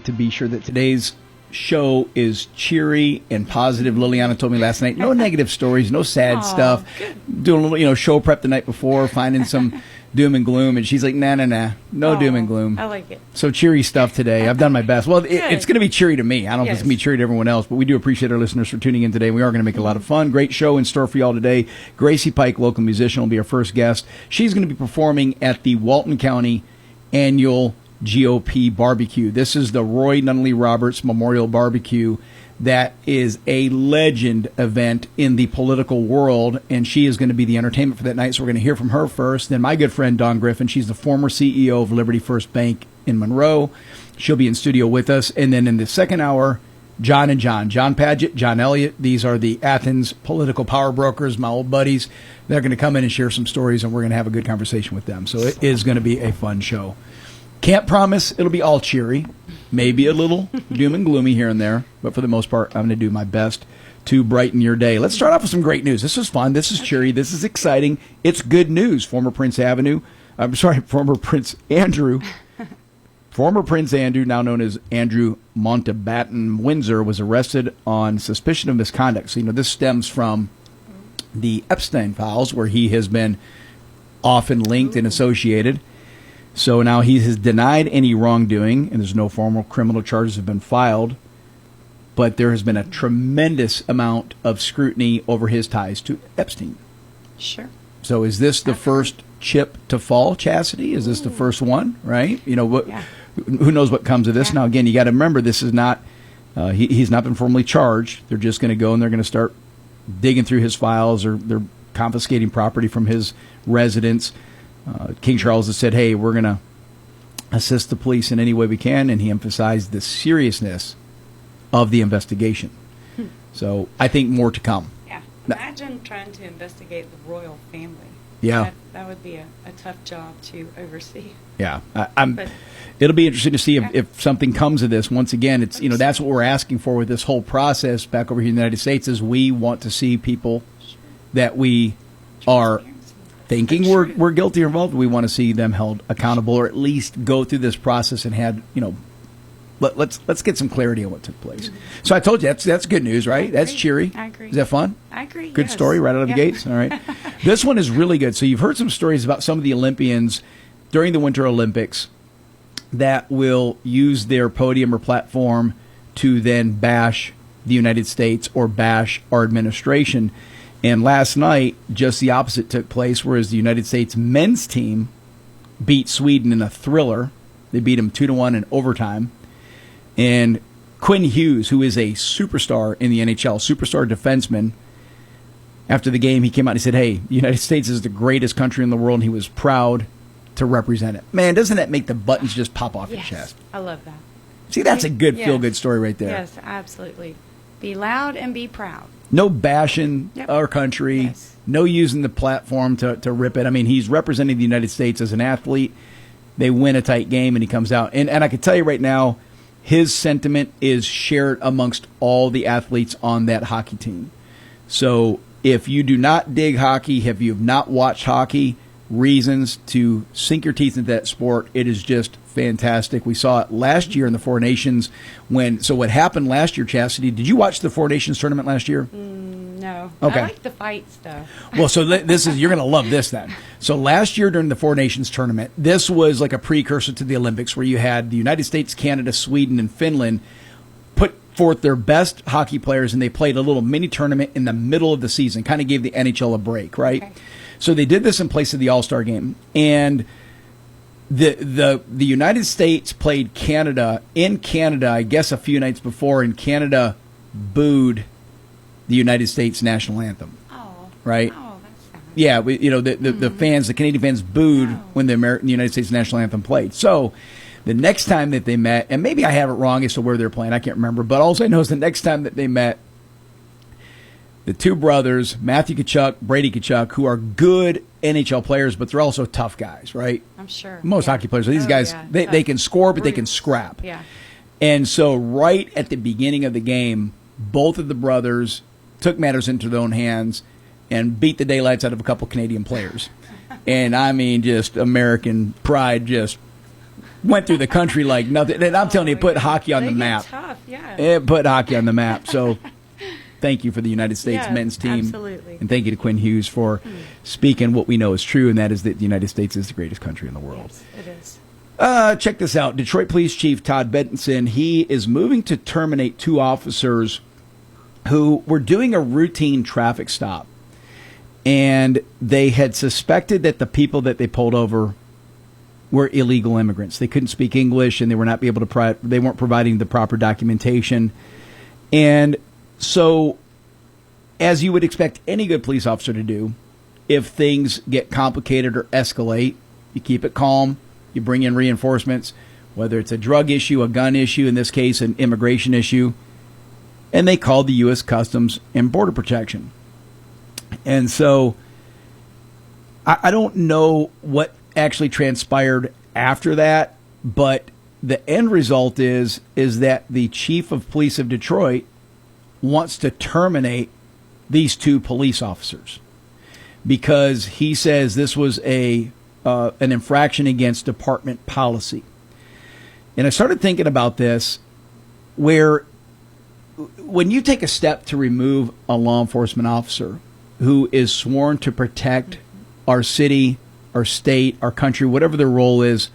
to be sure that today's show is cheery and positive. Liliana told me last night, no negative stories, no sad stuff. Good. Doing a little, show prep the night before, finding some doom and gloom, and she's like, nah, no doom and gloom. I like it. So cheery stuff today. I've done my best. Well, it's going to be cheery to me. I don't know if it's going to be cheery to everyone else, but we do appreciate our listeners for tuning in today. We are going to make a lot of fun. Great show in store for y'all today. Gracie Pike, local musician, will be our first guest. She's going to be performing at the Walton County Annual GOP Barbecue. This is the Roy Nunley Roberts Memorial Barbecue. That is a legend event in the political world, and she is going to be the entertainment for that night, so we're going to hear from her first. Then my good friend Dawn Griffin, she's the former CEO of Liberty First Bank in Monroe. She'll be in studio with us. And then in the second hour, John Padgett, John Elliott. These are the Athens political power brokers, my old buddies. They're going to come in and share some stories, and we're going to have a good conversation with them. So it is going to be a fun show. Can't promise it'll be all cheery. Maybe a little doom and gloomy here and there. But for the most part, I'm going to do my best to brighten your day. Let's start off with some great news. This is fun. This is cheery. This is exciting. It's good news. Former Prince Andrew, now known as Andrew Mountbatten Windsor, was arrested on suspicion of misconduct. So, this stems from the Epstein files, where he has been often linked and associated. So now he has denied any wrongdoing, and there's no formal criminal charges have been filed. But there has been a tremendous amount of scrutiny over his ties to Epstein. Sure. So is this the first chip to fall, Chastity? Is this the first one, right? Who knows what comes of this? Yeah. Now, again, you got to remember, this is not, he's not been formally charged. They're just going to go and they're going to start digging through his files, or they're confiscating property from his residence. King Charles has said, hey, we're going to assist the police in any way we can, and he emphasized the seriousness of the investigation. So I think more to come. Yeah. Imagine trying to investigate the royal family. Yeah. That would be a tough job to oversee. Yeah. It'll be interesting to see if something comes of this. Once again, it's that's what we're asking for with this whole process back over here in the United States, is we want to see people that we are thinking we're guilty or involved. We want to see them held accountable, or at least go through this process and had let's get some clarity on what took place. So I told you that's good news, right? That's cheery. I agree. Is that fun? I agree. Good story right out of the gates. All right. This one is really good. So you've heard some stories about some of the Olympians during the Winter Olympics that will use their podium or platform to then bash the United States or bash our administration. And last night, just the opposite took place, whereas the United States men's team beat Sweden in a thriller. They beat them 2-1 in overtime. And Quinn Hughes, who is a superstar in the NHL, superstar defenseman, after the game, he came out and he said, hey, the United States is the greatest country in the world, and he was proud to represent it. Man, doesn't that make the buttons just pop off your chest? I love that. See, that's a good feel-good story right there. Yes, absolutely. Be loud and be proud. No bashing our country. Yes. No using the platform to rip it. I mean, he's representing the United States as an athlete. They win a tight game, and he comes out. And I can tell you right now, his sentiment is shared amongst all the athletes on that hockey team. So if you do not dig hockey, if you have not watched hockey, reasons to sink your teeth into that sport. It is just fantastic. We saw it last year in the Four Nations. So what happened last year, Chastity, did you watch the Four Nations tournament last year? No. Okay. I like the fight stuff. Well, so you're going to love this then. So last year during the Four Nations tournament, this was like a precursor to the Olympics, where you had the United States, Canada, Sweden, and Finland put forth their best hockey players, and they played a little mini tournament in the middle of the season, kind of gave the NHL a break, right? Okay. So they did this in place of the All-Star game, and the United States played Canada in Canada, I guess a few nights before, and Canada booed the United States national anthem. Oh, right? Oh, that's sad. Yeah, the fans, the Canadian fans booed when the United States national anthem played. So the next time that they met, and maybe I have it wrong as to where they're playing, I can't remember, but all I know is the next time that they met, the two brothers, Matthew Tkachuk, Brady Tkachuk, who are good NHL players, but they're also tough guys, right? I'm sure. Most hockey players. These guys, they can score, but they can scrap. Yeah. And so right at the beginning of the game, both of the brothers took matters into their own hands and beat the daylights out of a couple Canadian players. And I mean, just American pride just went through the country like nothing. And I'm telling you, it put hockey on the They get map. tough, yeah. It put hockey on the map. So thank you for the United States men's team. Absolutely. And thank you to Quinn Hughes for speaking what we know is true, and that is that the United States is the greatest country in the world. Yes, it is. Check this out. Detroit Police Chief Todd Benson, he is moving to terminate 2 officers who were doing a routine traffic stop. And they had suspected that the people that they pulled over were illegal immigrants. They couldn't speak English, and they were not be able to. They weren't providing the proper documentation, and so, as you would expect any good police officer to do, if things get complicated or escalate, you keep it calm. You bring in reinforcements, whether it's a drug issue, a gun issue, in this case, an immigration issue, and they called the U.S. Customs and Border Protection. And so I don't know what actually transpired after that, but the end result is that the chief of police of Detroit wants to terminate these 2 police officers because he says this was an infraction against department policy. And I started thinking about this, where when you take a step to remove a law enforcement officer who is sworn to protect our city, our state, our country, whatever their role is,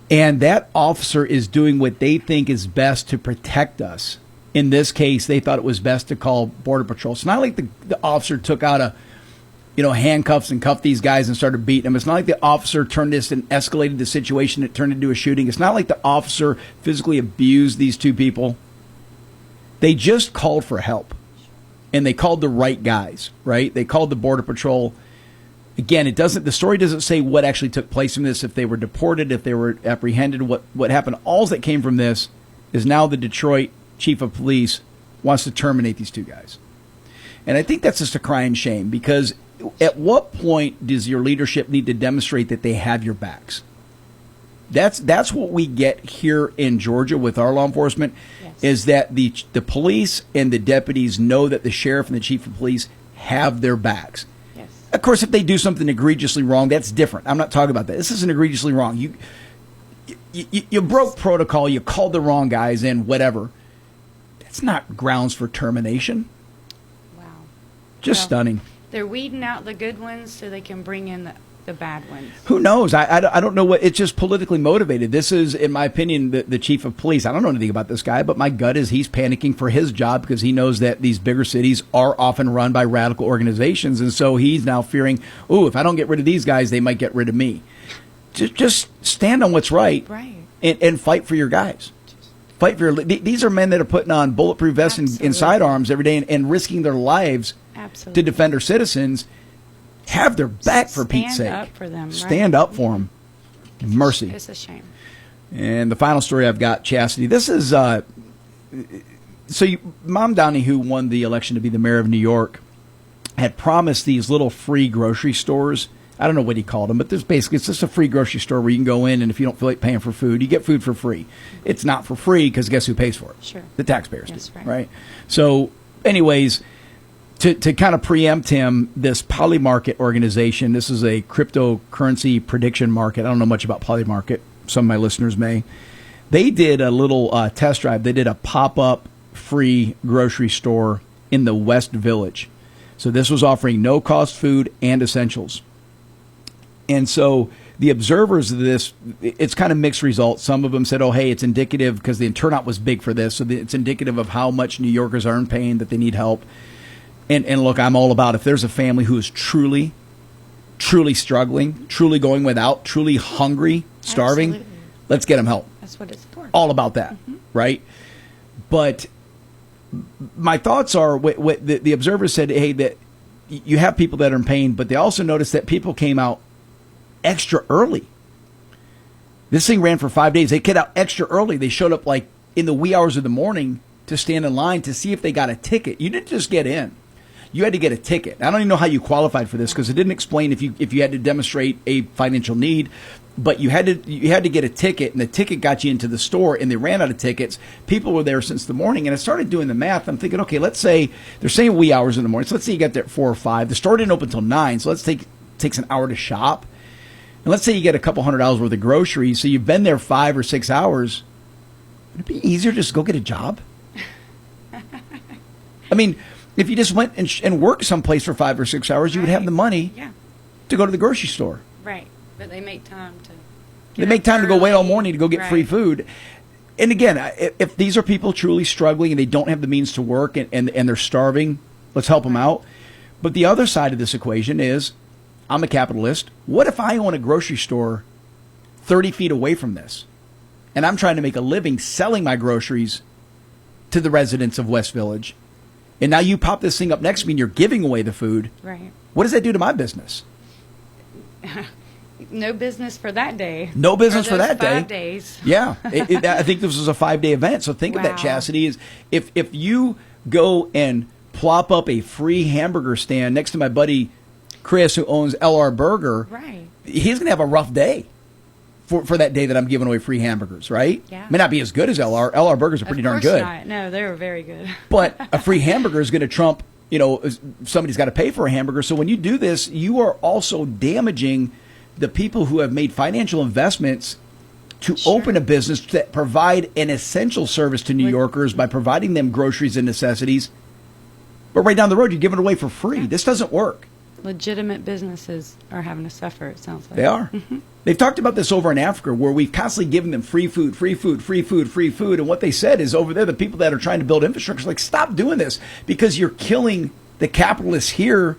and that officer is doing what they think is best to protect us. In this case, they thought it was best to call Border Patrol. It's not like the officer took out handcuffs and cuffed these guys and started beating them. It's not like the officer turned this and escalated the situation. It turned into a shooting. It's not like the officer physically abused these 2 people. They just called for help. And they called the right guys, right? They called the Border Patrol. Again, the story doesn't say what actually took place from this, if they were deported, if they were apprehended, what happened. All that came from this is now the Detroit chief of police wants to terminate these 2 guys. And I think that's just a crying shame, because at what point does your leadership need to demonstrate that they have your backs? That's what we get here in Georgia with our law enforcement, is that the police and the deputies know that the sheriff and the chief of police have their backs. Yes. Of course, if they do something egregiously wrong, that's different. I'm not talking about that. This isn't egregiously wrong. You broke protocol, you called the wrong guys in, whatever. That's not grounds for termination. Wow. Just stunning. They're weeding out the good ones so they can bring in the bad ones. Who knows? I don't know what. It's just politically motivated. This is, in my opinion, the chief of police. I don't know anything about this guy, but my gut is he's panicking for his job because he knows that these bigger cities are often run by radical organizations. And so he's now fearing, if I don't get rid of these guys, they might get rid of me. Just stand on what's right. And fight for your guys. Fight for these are men that are putting on bulletproof vests and sidearms every day and risking their lives to defend our citizens. Have their back, for Pete's sake. Stand up for them. Stand up for them. Mercy. It's a shame. And the final story I've got, Chastity. This is Mom Downey, who won the election to be the mayor of New York, had promised these little free grocery stores. I don't know what he called them, but it's just a free grocery store where you can go in, and if you don't feel like paying for food, you get food for free. It's not for free because guess who pays for it? Sure. The taxpayers That's do, right. right? So, anyways, to kind of preempt him, this Polymarket organization, this is a cryptocurrency prediction market. I don't know much about Polymarket. Some of my listeners may. They did a little test drive. They did a pop-up free grocery store in the West Village. So this was offering no-cost food and essentials. And so the observers of this, it's kind of mixed results. Some of them said, hey, it's indicative because the turnout was big for this. So it's indicative of how much New Yorkers are in pain, that they need help. And look, I'm all about if there's a family who is truly struggling, truly going without, truly hungry, starving, Absolutely. Let's get them help. That's what it's for. All about that, right? But my thoughts are, what the observers said, hey, that you have people that are in pain, but they also noticed that people came out extra early. This thing ran for 5 days. They get out extra early. They showed up like in the wee hours of the morning to stand in line to see if they got a ticket. You didn't just get in. You had to get a ticket. I don't even know how you qualified for this because it didn't explain if you had to demonstrate a financial need, but you had to get a ticket, and the ticket got you into the store, and they ran out of tickets. People were there since the morning, and I started doing the math. I'm thinking, okay, let's say they're saying wee hours in the morning. So let's say you got there at 4 or 5. The store didn't open until 9, so let's takes an hour to shop. And let's say you get a couple $100 worth of groceries, so you've been there 5 or 6 hours. Would it be easier just to go get a job? I mean, if you just went and worked someplace for 5 or 6 hours, you would have the money to go to the grocery store. Right. But they make time to go wait all morning to go get free food. And again, if these are people truly struggling and they don't have the means to work and they're starving, let's help them out. But the other side of this equation is, I'm a capitalist. What if I own a grocery store 30 feet away from this? And I'm trying to make a living selling my groceries to the residents of West Village. And now you pop this thing up next to me and you're giving away the food. Right. What does that do to my business? No business for that day. No business for that day. 5 days. Yeah. I think this was a 5-day event. So think of that, Chastity, is if you go and plop up a free hamburger stand next to my buddy Chris, who owns LR Burger, right, he's going to have a rough day for that day that I'm giving away free hamburgers, right? Yeah. May not be as good as LR. LR Burgers are pretty darn good. Not. No, they were very good. But a free hamburger is going to trump, somebody's got to pay for a hamburger. So when you do this, you are also damaging the people who have made financial investments to open a business that provide an essential service to New Yorkers by providing them groceries and necessities. But right down the road, you're giving it away for free. This doesn't work. Legitimate businesses are having to suffer, it sounds like. They are. Mm-hmm. They've talked about this over in Africa, where we've constantly given them free food. And what they said is, over there, the people that are trying to build infrastructure are like, stop doing this, because you're killing the capitalists here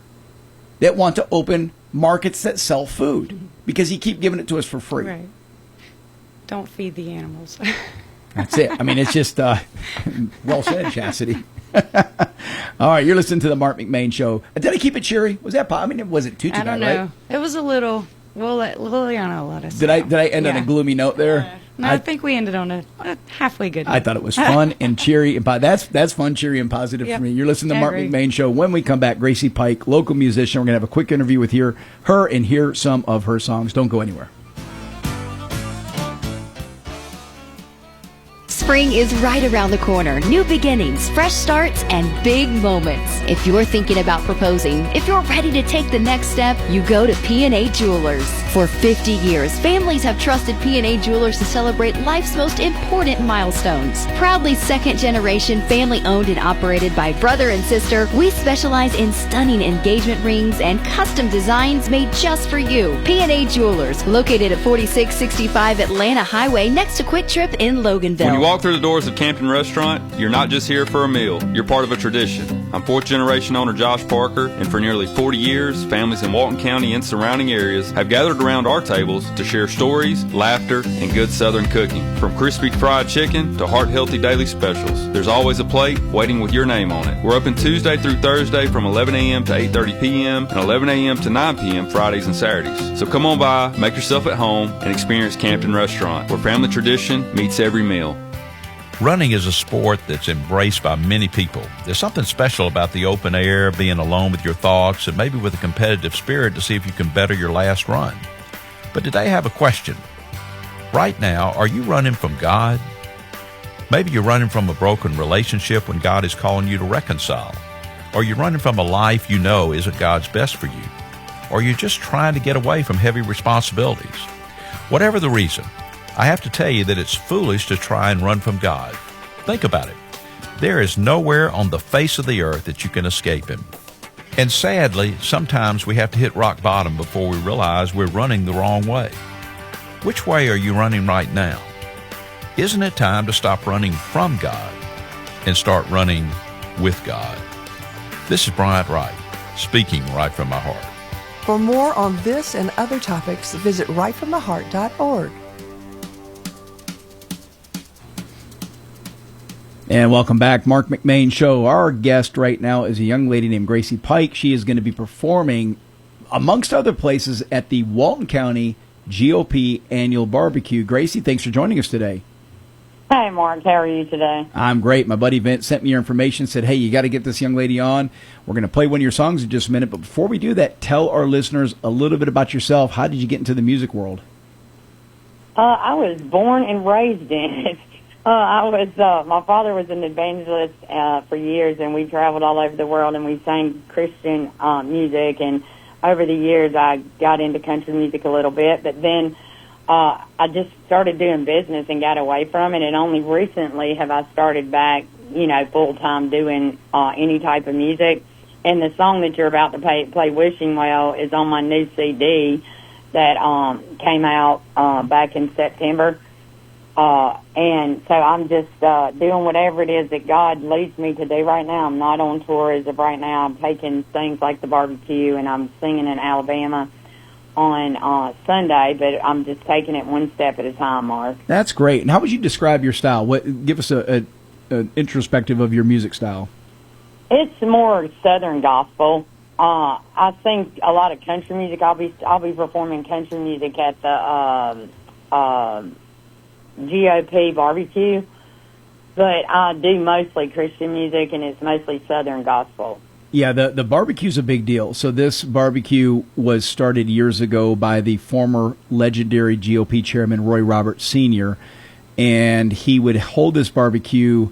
that want to open markets that sell food, because you keep giving it to us for free. Right. Don't feed the animals. That's it. I mean, it's just well said, Chastity. All right, you're listening to the Marc McMain Show. Did I keep it cheery? Was that? I mean, it wasn't too bad, right? I don't know. It was a little. We'll let Liliana let us. Did I end on a gloomy note there? No, I think we ended on a halfway good note. I thought it was fun and cheery, and that's fun, cheery, and positive for me. You're listening to the Marc McMain Show. When we come back, Gracie Pike, local musician. We're gonna have a quick interview with her and hear some of her songs. Don't go anywhere. Spring is right around the corner. New beginnings, fresh starts, and big moments. If you're thinking about proposing, if you're ready to take the next step, you go to P&A Jewelers. For 50 years, families have trusted P&A Jewelers to celebrate life's most important milestones. Proudly second-generation, family-owned and operated by brother and sister, we specialize in stunning engagement rings and custom designs made just for you. P&A Jewelers, located at 4665 Atlanta Highway, next to Quick Trip in Loganville. When you walk through the doors of Campton Restaurant, you're not just here for a meal. You're part of a tradition. I'm fourth-generation owner Josh Parker, and for nearly 40 years, families in Walton County and surrounding areas have gathered around our tables to share stories, laughter, and good Southern cooking. From crispy fried chicken to heart-healthy daily specials, there's always a plate waiting with your name on it. We're open Tuesday through Thursday from 11 a.m. to 8:30 p.m. and 11 a.m. to 9 p.m. Fridays and Saturdays. So come on by, make yourself at home, and experience Campton Restaurant, where family tradition meets every meal. Running is a sport that's embraced by many people. There's something special about the open air, being alone with your thoughts, and maybe with a competitive spirit to see if you can better your last run. But today I have a question. Right now, are you running from God? Maybe you're running from a broken relationship when God is calling you to reconcile. Or you're running from a life you know isn't God's best for you. Or you're just trying to get away from heavy responsibilities. Whatever the reason, I have to tell you that it's foolish to try and run from God. Think about it. There is nowhere on the face of the earth that you can escape Him. And sadly, sometimes we have to hit rock bottom before we realize we're running the wrong way. Which way are you running right now? Isn't it time to stop running from God and start running with God? This is Bryant Wright, speaking right from my heart. For more on this and other topics, visit rightfromtheheart.org. And welcome back, Marc McMain Show. Our guest right now is a young lady named Gracie Pike. She is going to be performing, amongst other places, at the Walton County GOP Annual Barbecue. Gracie, thanks for joining us today. Hi, Mark. How are you today? I'm great. My buddy Vince sent me your information, said, hey, you got to get this young lady on. We're going to play one of your songs in just a minute. But before we do that, tell our listeners a little bit about yourself. How did you get into the music world? I was born and raised in it. My father was an evangelist for years, and we traveled all over the world, and we sang Christian music, and over the years, I got into country music a little bit, but then I just started doing business and got away from it, and only recently have I started back, full-time doing any type of music. And the song that you're about to play Wishing Well, is on my new CD that came out back in September. And so I'm just doing whatever it is that God leads me to do right now. I'm not on tour as of right now. I'm taking things like the barbecue, and I'm singing in Alabama on Sunday, but I'm just taking it one step at a time, Mark. That's great. And how would you describe your style? Give us an introspective of your music style. It's more Southern gospel. I sing a lot of country music. I'll be performing country music at the GOP barbecue, but I do mostly Christian music, and it's mostly Southern gospel. Yeah, the barbecue's a big deal. So this barbecue was started years ago by the former legendary GOP chairman Roy Roberts Sr., and he would hold this barbecue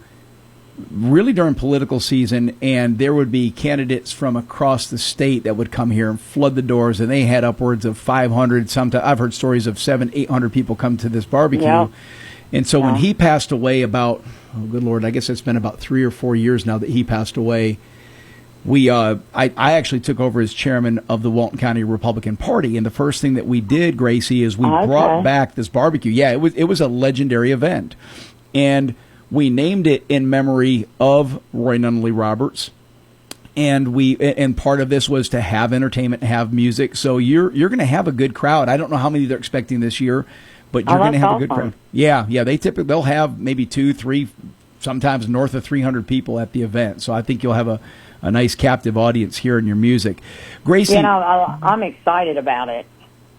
really during political season, and there would be candidates from across the state that would come here and flood the doors, and they had upwards of 500. Sometimes I've heard stories of 700-800 people come to this barbecue. Yeah. And so when he passed away about, oh good Lord, I guess it's been about 3 or 4 years now that he passed away, I actually took over as chairman of the Walton County Republican Party, and the first thing that we did, Gracie, is we brought back this barbecue. Yeah, it was a legendary event, and we named it in memory of Roy Nunley Roberts, and part of this was to have entertainment, have music. So you're going to have a good crowd. I don't know how many they're expecting this year, but you're going to have a good crowd. Yeah, they'll have maybe 2, 3, sometimes north of 300 people at the event. So I think you'll have a nice captive audience hearing your music. Gracie, I'm excited about it.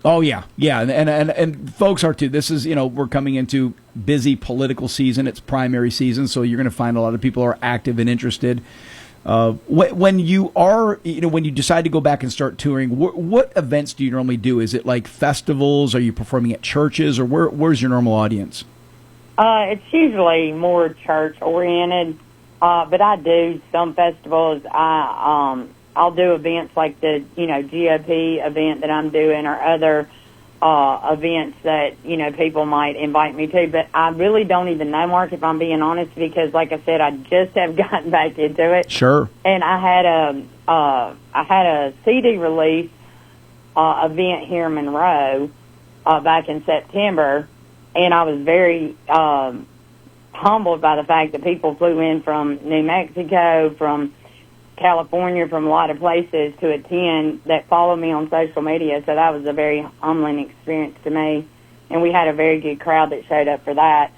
Oh yeah, and folks are too. This is we're coming into busy political season. It's primary season, so you're going to find a lot of people are active and interested. When you are, when you decide to go back and start touring, what events do you normally do? Is it like festivals? Are you performing at churches, or where's your normal audience? It's usually more church oriented, but I do some festivals. I'll do events like the, GOP event that I'm doing, or other events that, people might invite me to. But I really don't even know, Mark, if I'm being honest, because, like I said, I just have gotten back into it. Sure. And I had a CD release event here in Monroe back in September, and I was very humbled by the fact that people flew in from New Mexico, from California, from a lot of places to attend that follow me on social media. So that was a very humbling experience to me. And we had a very good crowd that showed up for that.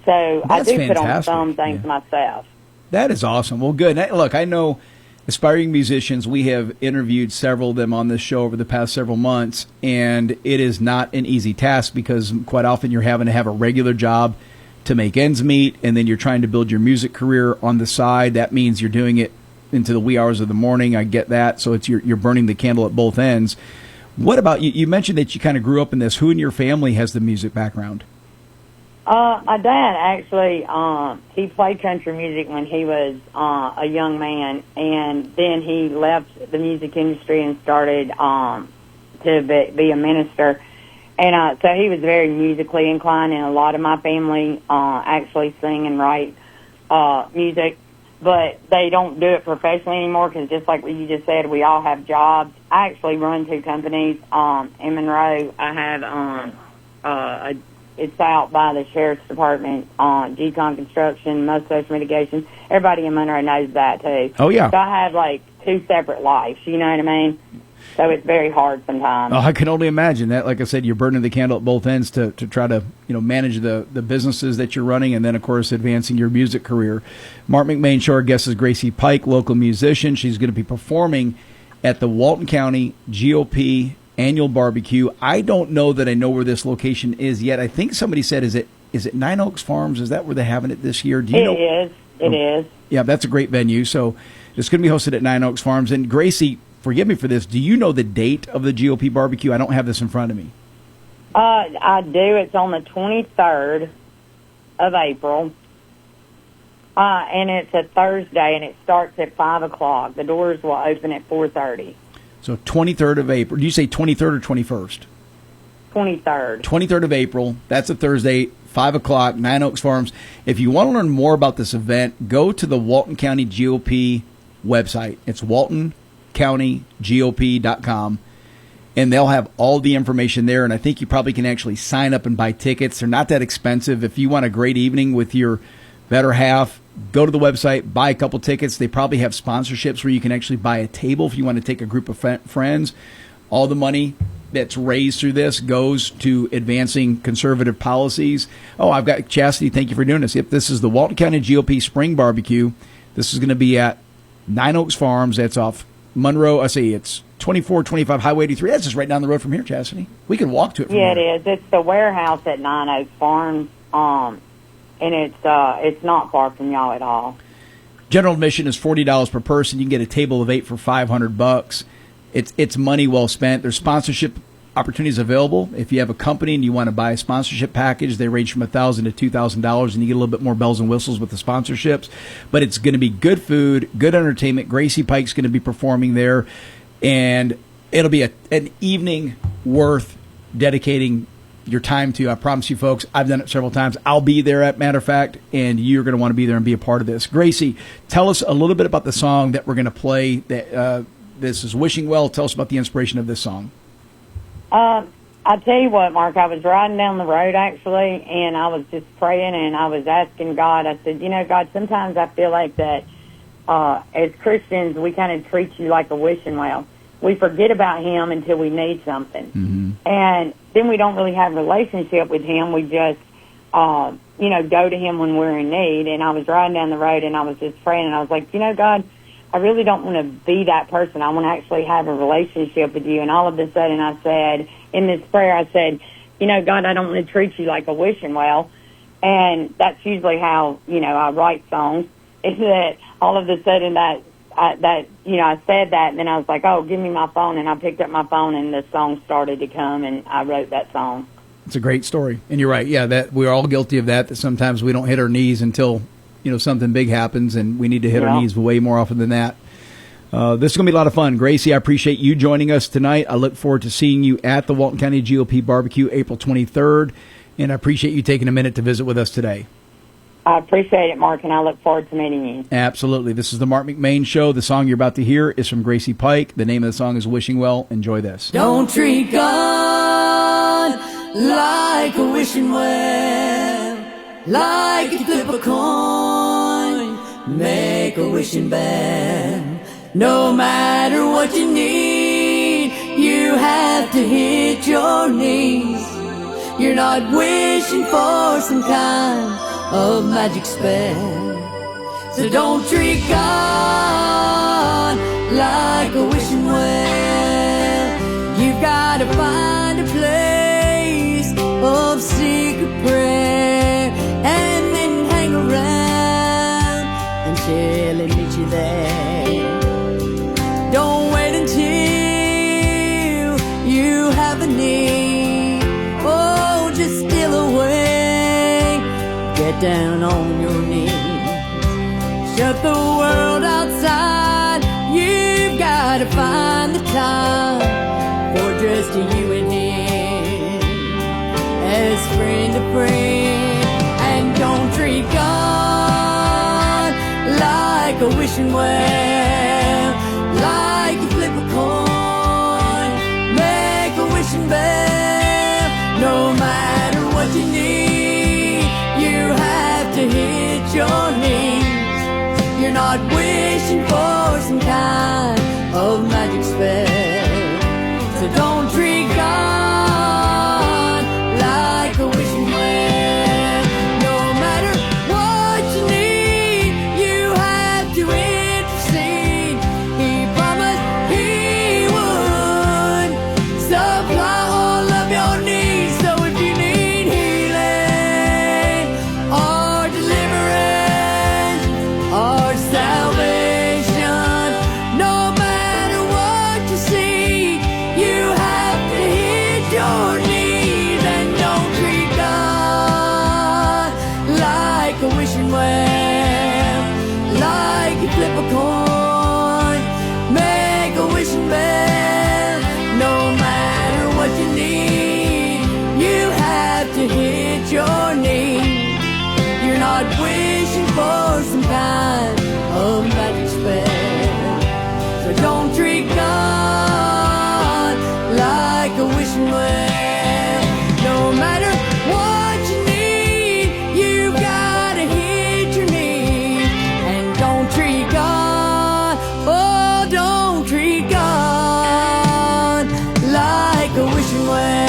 So That's I do fantastic. put on some things myself. That is awesome. Well, good. Look, I know aspiring musicians, we have interviewed several of them on this show over the past several months, and it is not an easy task because quite often you're having to have a regular job to make ends meet, and then you're trying to build your music career on the side. That means you're doing it into the wee hours of the morning. I get that. So it's you're burning the candle at both ends. What about you? You mentioned that you kind of grew up in this. Who in your family has the music background? My dad actually, he played country music when he was a young man, and then he left the music industry and started to be a minister. And so he was very musically inclined, and a lot of my family actually sing and write music. But they don't do it professionally anymore because, just like what you just said, we all have jobs. I actually run 2 companies. In Monroe, I have it's out by the Sheriff's Department, GCON Construction, Most Social Mitigation. Everybody in Monroe knows that, too. Oh, yeah. So I have, 2 separate lives, you know what I mean? So it's very hard sometimes. Oh, I can only imagine that. Like I said, you're burning the candle at both ends to try to manage the businesses that you're running, and then, of course, advancing your music career. Marc McMain Show, our guest is Gracie Pike, local musician. She's going to be performing at the Walton County GOP Annual Barbecue. I don't know that I know where this location is yet. I think somebody said, is it Nine Oaks Farms? Is that where they're having it this year? Do you know? It is. Yeah, that's a great venue. So it's going to be hosted at Nine Oaks Farms. And Gracie, forgive me for this, do you know the date of the GOP barbecue? I don't have this in front of me. I do. It's on the 23rd of April. And it's a Thursday, and it starts at 5 o'clock. The doors will open at 4:30. So 23rd of April. Do you say 23rd or 21st? 23rd. 23rd of April. That's a Thursday, 5 o'clock, 9 Oaks Farms. If you want to learn more about this event, go to the Walton County GOP website. It's waltoncountygop.com. And they'll have all the information there. And I think you probably can actually sign up and buy tickets. They're not that expensive. If you want a great evening with your better half, go to the website, buy a couple tickets. They probably have sponsorships where you can actually buy a table if you want to take a group of friends. All the money that's raised through this goes to advancing conservative policies. Oh, I've got Chastity. Thank you for doing this. If this is the Walton County GOP Spring Barbecue, this is going to be at 9 Oaks Farms. That's off Monroe. I say it's 2425 Highway 83. That's just right down the road from here, Chastity. We can walk to it from Yeah, here. it is. It's the warehouse at 9 Oaks Farms, and it's not far from y'all at all. General admission is $40 per person. You can get a table of 8 for $500. It's money well spent. There's sponsorship opportunities available. If you have a company and you want to buy a sponsorship package, they range from $1,000 to $2,000, and you get a little bit more bells and whistles with the sponsorships. But it's going to be good food, good entertainment. Gracie Pike's going to be performing there, and it'll be an evening worth dedicating your time to. I promise you, folks, I've done it several times. I'll be there, at matter of fact, and you're going to want to be there and be a part of this. Gracie, tell us a little bit about the song that we're going to play. This is Wishing Well. Tell us about the inspiration of this song. I tell you what, Mark, I was riding down the road, actually, and I was just praying, and I was asking God. I said, God, sometimes I feel like that as Christians, we kind of treat you like a wishing well. We forget about him until we need something. Mm-hmm. And then we don't really have a relationship with him. We just, go to him when we're in need. And I was riding down the road, and I was just praying, and I was like, God, I really don't want to be that person. I want to actually have a relationship with you. And all of a sudden I said, in this prayer, I said, God, I don't want to treat you like a wishing well. And that's usually how, I write songs. Is that all of a sudden I said that, and then I was like, oh, give me my phone. And I picked up my phone, and the song started to come, and I wrote that song. It's a great story. And you're right. Yeah, that we're all guilty of that sometimes we don't hit our knees until something big happens, and we need to hit our knees way more often than that. This is going to be a lot of fun. Gracie, I appreciate you joining us tonight. I look forward to seeing you at the Walton County GOP Barbecue April 23rd, and I appreciate you taking a minute to visit with us today. I appreciate it, Mark, and I look forward to meeting you. Absolutely. This is the Marc McMain Show. The song you're about to hear is from Gracie Pike. The name of the song is Wishing Well. Enjoy this. Don't treat God like a wishing well, like you flip a coin, make a wishing bell. No matter what you need, you have to hit your knees. You're not wishing for some kind of magic spell. So don't treat God like a wishing well. You've got to find a place of secret prayer, and then hang around until it meets you there. Don't wait until you have a need. Oh, just steal away. Get down on your knees. Shut the world outside. You've got to find the time for just you and him, as friend to friend. And don't treat God like a wishing well, like you flip a coin, make a wishing bell. No matter what you need, you have to hit your knees. You're not wishing for some kind of magic spell. So don't treat God like a wishing well. No matter what you need, you have to intercede. He promised he would supply all of your needs. So if you need healing or deliverance or salvation, no matter what you see, you have to hit your knees. And don't treat God like a wishing well, like you flip a coin, make a wishing bell. your need. You're not wishing for some kind of magic spell. So don't treat God like a wishing well. No matter what you need, you've got to hit your knees. And don't treat God, oh, don't treat God like a wishing well.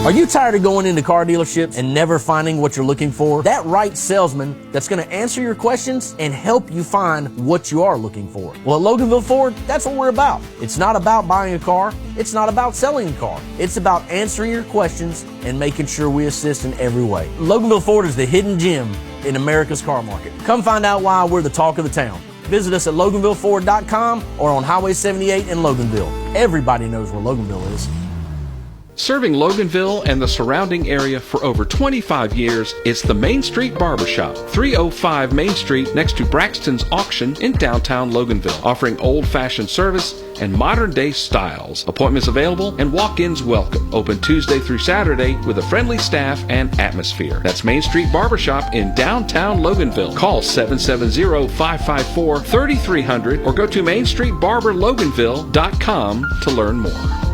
Are you tired of going into car dealerships and never finding what you're looking for? That right salesman that's going to answer your questions and help you find what you are looking for. Well, at Loganville Ford, that's what we're about. It's not about buying a car. It's not about selling a car. It's about answering your questions and making sure we assist in every way. Loganville Ford is the hidden gem in America's car market. Come find out why we're the talk of the town. Visit us at LoganvilleFord.com or on Highway 78 in Loganville. Everybody knows where Loganville is. Serving Loganville and the surrounding area for over 25 years, it's the Main Street Barbershop, 305 Main Street next to Braxton's Auction in downtown Loganville, offering old-fashioned service and modern-day styles. Appointments available and walk-ins welcome. Open Tuesday through Saturday with a friendly staff and atmosphere. That's Main Street Barbershop in downtown Loganville. Call 770-554-3300 or go to mainstreetbarberloganville.com to learn more.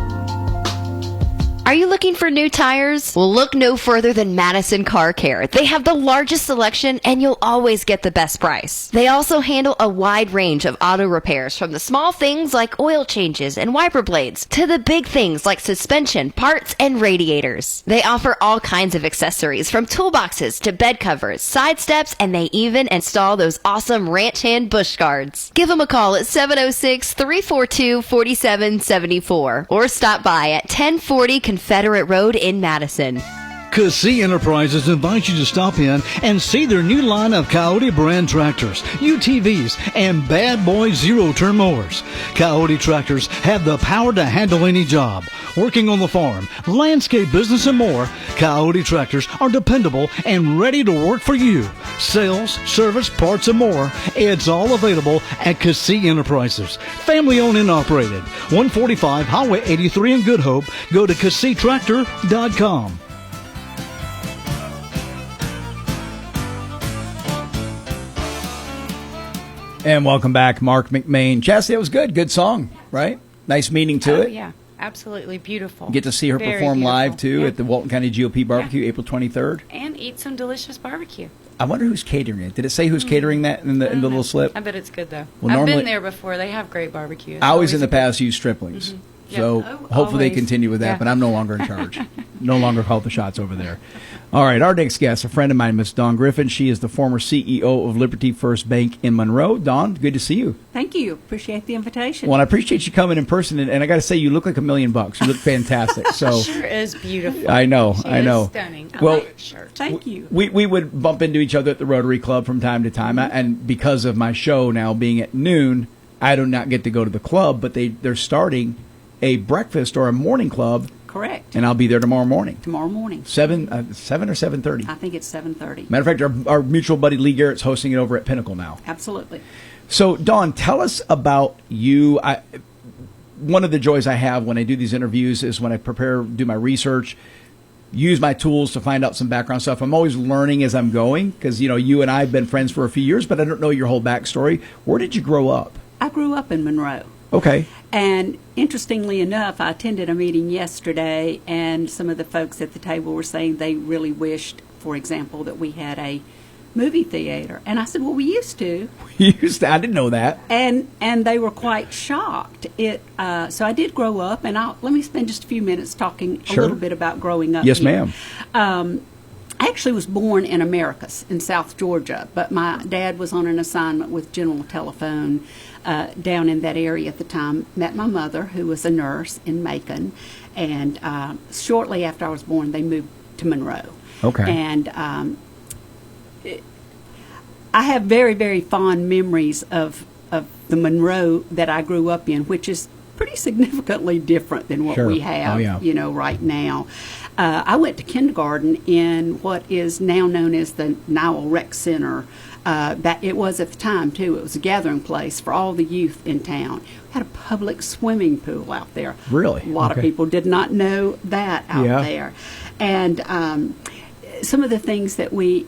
Are you looking for new tires? Well, look no further than Madison Car Care. They have the largest selection and you'll always get the best price. They also handle a wide range of auto repairs, from the small things like oil changes and wiper blades to the big things like suspension, parts, and radiators. They offer all kinds of accessories, from toolboxes to bed covers, side steps, and they even install those awesome ranch hand bush guards. Give them a call at 706-342-4774 or stop by at 1040 Confederate Road in Madison. Cassie Enterprises invites you to stop in and see their new line of Coyote brand tractors, UTVs, and Bad Boy zero-turn mowers. Coyote tractors have the power to handle any job. Working on the farm, landscape business, and more, Coyote tractors are dependable and ready to work for you. Sales, service, parts, and more. It's all available at Cassie Enterprises. Family owned and operated. 145 Highway 83 in Good Hope. Go to CassieTractor.com. And welcome back, Marc McMain. Chastity, that was good. Good song, right? Nice meaning to it. Yeah, absolutely beautiful. Get to see her Very perform beautiful. live, too, Yeah. at the Walton County GOP Barbecue, April 23rd. And eat some delicious barbecue. I wonder who's catering it. Did it say who's catering that in the little slip? I bet it's good, though. Well, I've normally- been there before. They have great barbecue. It's I always in the a good- past use striplings. Mhm. So Yeah. Oh, hopefully they always. continue with that, Yeah. but I'm no longer in charge. No longer call the shots over there. All right, our next guest, a friend of mine, Miss Dawn Griffin. She is the former CEO of Liberty First Bank in Monroe. Dawn, good to see you. Thank you. Appreciate the invitation. Well, I appreciate you coming in person, and I got to say, you look like $1,000,000. You look fantastic. So Sure is beautiful. I know, She I know. is stunning. I Well, like your shirt. Thank you. we would bump into each other at the Rotary Club from time to time, and because of my show now being at noon, I do not get to go to the club, but they're starting a breakfast or a morning club, Correct. and I'll be there tomorrow morning. Tomorrow morning. 7 or 7:30. I think it's 7:30. Matter of fact, our mutual buddy Lee Garrett's hosting it over at Pinnacle now. Absolutely. So, Dawn, tell us about you. One of the joys I have when I do these interviews is when I do my research, use my tools to find out some background stuff. I'm always learning as I'm going because, you and I have been friends for a few years, but I don't know your whole backstory. Where did you grow up? I grew up in Monroe. Okay. And interestingly enough, I attended a meeting yesterday, and some of the folks at the table were saying they really wished, for example, that we had a movie theater. And I said, well, we used to. I didn't know that. And they were quite shocked. So I did grow up, and let me spend just a few minutes talking Sure. a little bit about growing up Yes, here. ma'am. I actually was born in Americus in South Georgia, but my dad was on an assignment with General Telephone down in that area at the time. Met my mother, who was a nurse in Macon, and shortly after I was born, they moved to Monroe. Okay. And I have very, very fond memories of the Monroe that I grew up in, which is pretty significantly different than what Sure. we have, Oh, yeah. right now. I went to kindergarten in what is now known as the Nile Rec Center That it was at the time too. It was a gathering place for all the youth in town. We had a public swimming pool out there. Really? A lot of people did not know that out there. And some of the things that we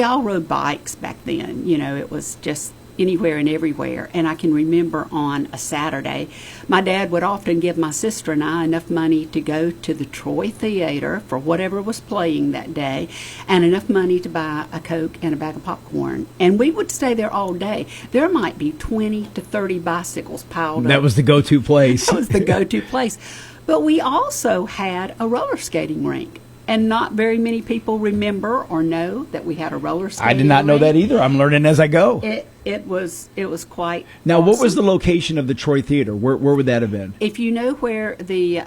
all rode bikes back then. You know, it was just anywhere and everywhere. And I can remember on a Saturday, my dad would often give my sister and I enough money to go to the Troy Theater for whatever was playing that day, and enough money to buy a Coke and a bag of popcorn. And we would stay there all day. There might be 20 to 30 bicycles piled up. That was the go-to place. That was the go-to place. But we also had a roller skating rink. And not very many people remember or know that we had a roller skating I did not know rink. that either. I'm learning as I go. It was quite Now, awesome. what was the location of the Troy Theater? Where would that have been? If you know where the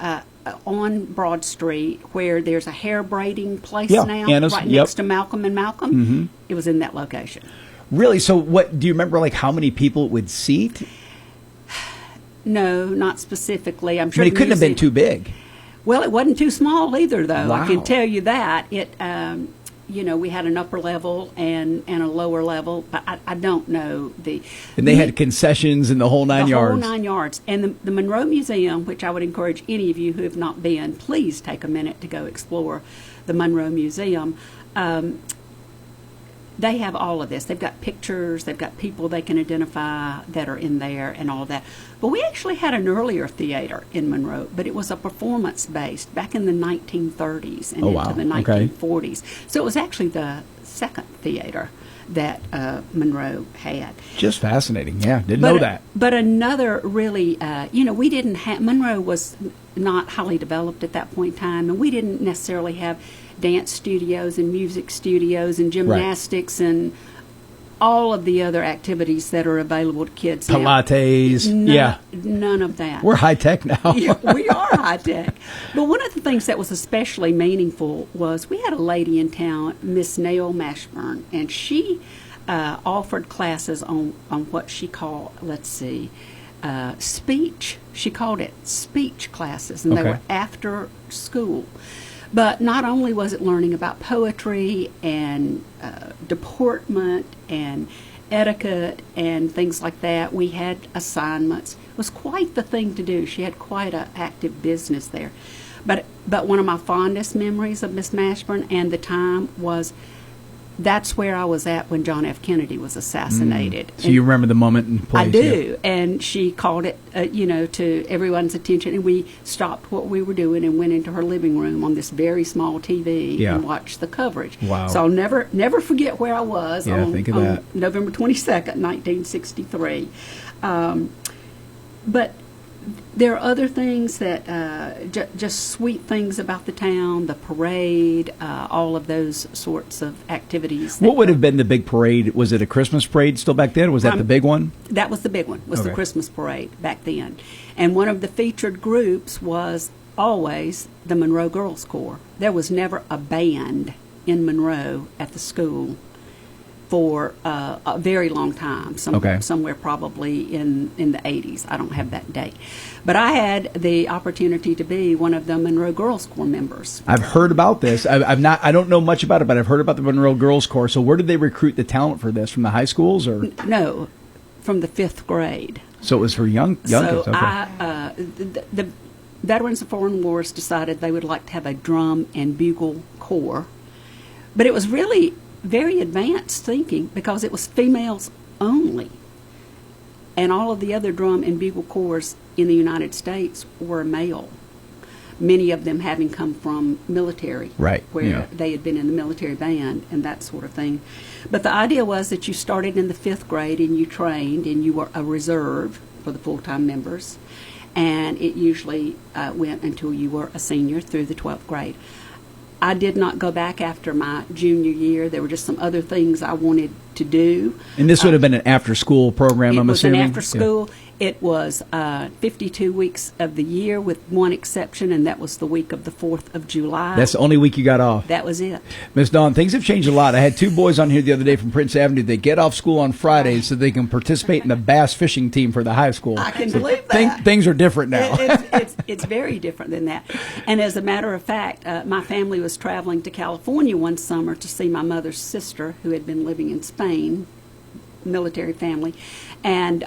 on Broad Street, where there's a hair braiding place now, Anna's, right next to Malcolm and Malcolm, it was in that location. Really? So, what do you remember? Like how many people it would seat? No, not specifically. I'm sure I mean, it couldn't have been too big. Well, it wasn't too small either, though. Wow. I can tell you that. It, you know, we had an upper level and a lower level, but I don't know the. And they had concessions and the whole nine yards. The whole 9 yards. And the Monroe Museum, which I would encourage any of you who have not been, please take a minute to go explore the Monroe Museum. They have all of this. They've got pictures, they've got people they can identify that are in there and all of that. But we actually had an earlier theater in Monroe, but it was a performance-based back in the 1930s and into the 1940s. So it was actually the second theater that Monroe had. Just fascinating. Yeah, didn't know that. But another really, you know, we didn't have, Monroe was not highly developed at that point in time, and we didn't necessarily have dance studios and music studios and gymnastics and all of the other activities that are available to kids now. Pilates. None of that. We're high tech now. Yeah, we are high tech. But one of the things that was especially meaningful was we had a lady in town, Miss Nail Mashburn, and she offered classes on what she called, speech. She called it speech classes, and they were after school. But not only was it learning about poetry and deportment and etiquette and things like that, we had assignments. It was quite the thing to do. She had quite an active business there. But one of my fondest memories of Miss Mashburn and the time was that's where I was at when John F. Kennedy was assassinated. So you remember the moment and place? I do. Yeah. And she called it, to everyone's attention. And we stopped what we were doing and went into her living room on this very small TV and watched the coverage. Wow. So I'll never forget where I was on that. November 22nd, 1963. But there are other things that just sweet things about the town, the parade, all of those sorts of activities. What would have been the big parade? Was it a Christmas parade still back then? Was that the big one? That was the big one, was the Christmas parade back then. And one of the featured groups was always the Monroe Girls Corps. There was never a band in Monroe at the school for a very long time, somewhere probably in the 80s. I don't have that date. But I had the opportunity to be one of the Monroe Girls Corps members. I've heard about this. I don't know much about it, but I've heard about the Monroe Girls Corps. So where did they recruit the talent for this? From the high schools or? No, from the 5th grade. So it was for young kids. So the Veterans of Foreign Wars decided they would like to have a drum and bugle corps. But it was really very advanced thinking because it was females only. And all of the other drum and bugle corps in the United States were male. Many of them having come from military, where they had been in the military band and that sort of thing. But the idea was that you started in the 5th grade and you trained and you were a reserve for the full-time members. And it usually went until you were a senior through the 12th grade. I did not go back after my junior year. There were just some other things I wanted to do. And this would have been an after-school program, I'm assuming? It was an after-school. It was 52 weeks of the year with one exception, and that was the week of the 4th of July. That's the only week you got off. That was it. Miss Dawn, things have changed a lot. I had 2 boys on here the other day from Prince Avenue. They get off school on Fridays so they can participate in the bass fishing team for the high school. I can believe that. Things are different now. It's very different than that. And as a matter of fact, my family was traveling to California one summer to see my mother's sister, who had been living in Spain military family. And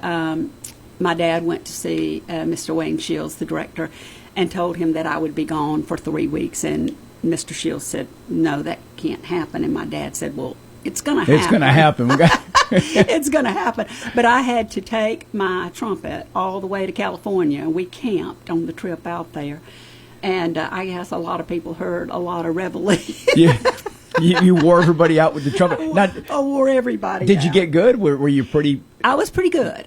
my dad went to see Mr. Wayne Shields, the director, and told him that I would be gone for 3 weeks. And Mr. Shields said, no, that can't happen. And my dad said, well, it's going to happen. It's going to happen. It's going to happen. But I had to take my trumpet all the way to California. We camped on the trip out there. And I guess a lot of people heard a lot of reveille. Yeah. You wore everybody out with the trumpet. I wore everybody Did out. you get good? Were you pretty? I was pretty good.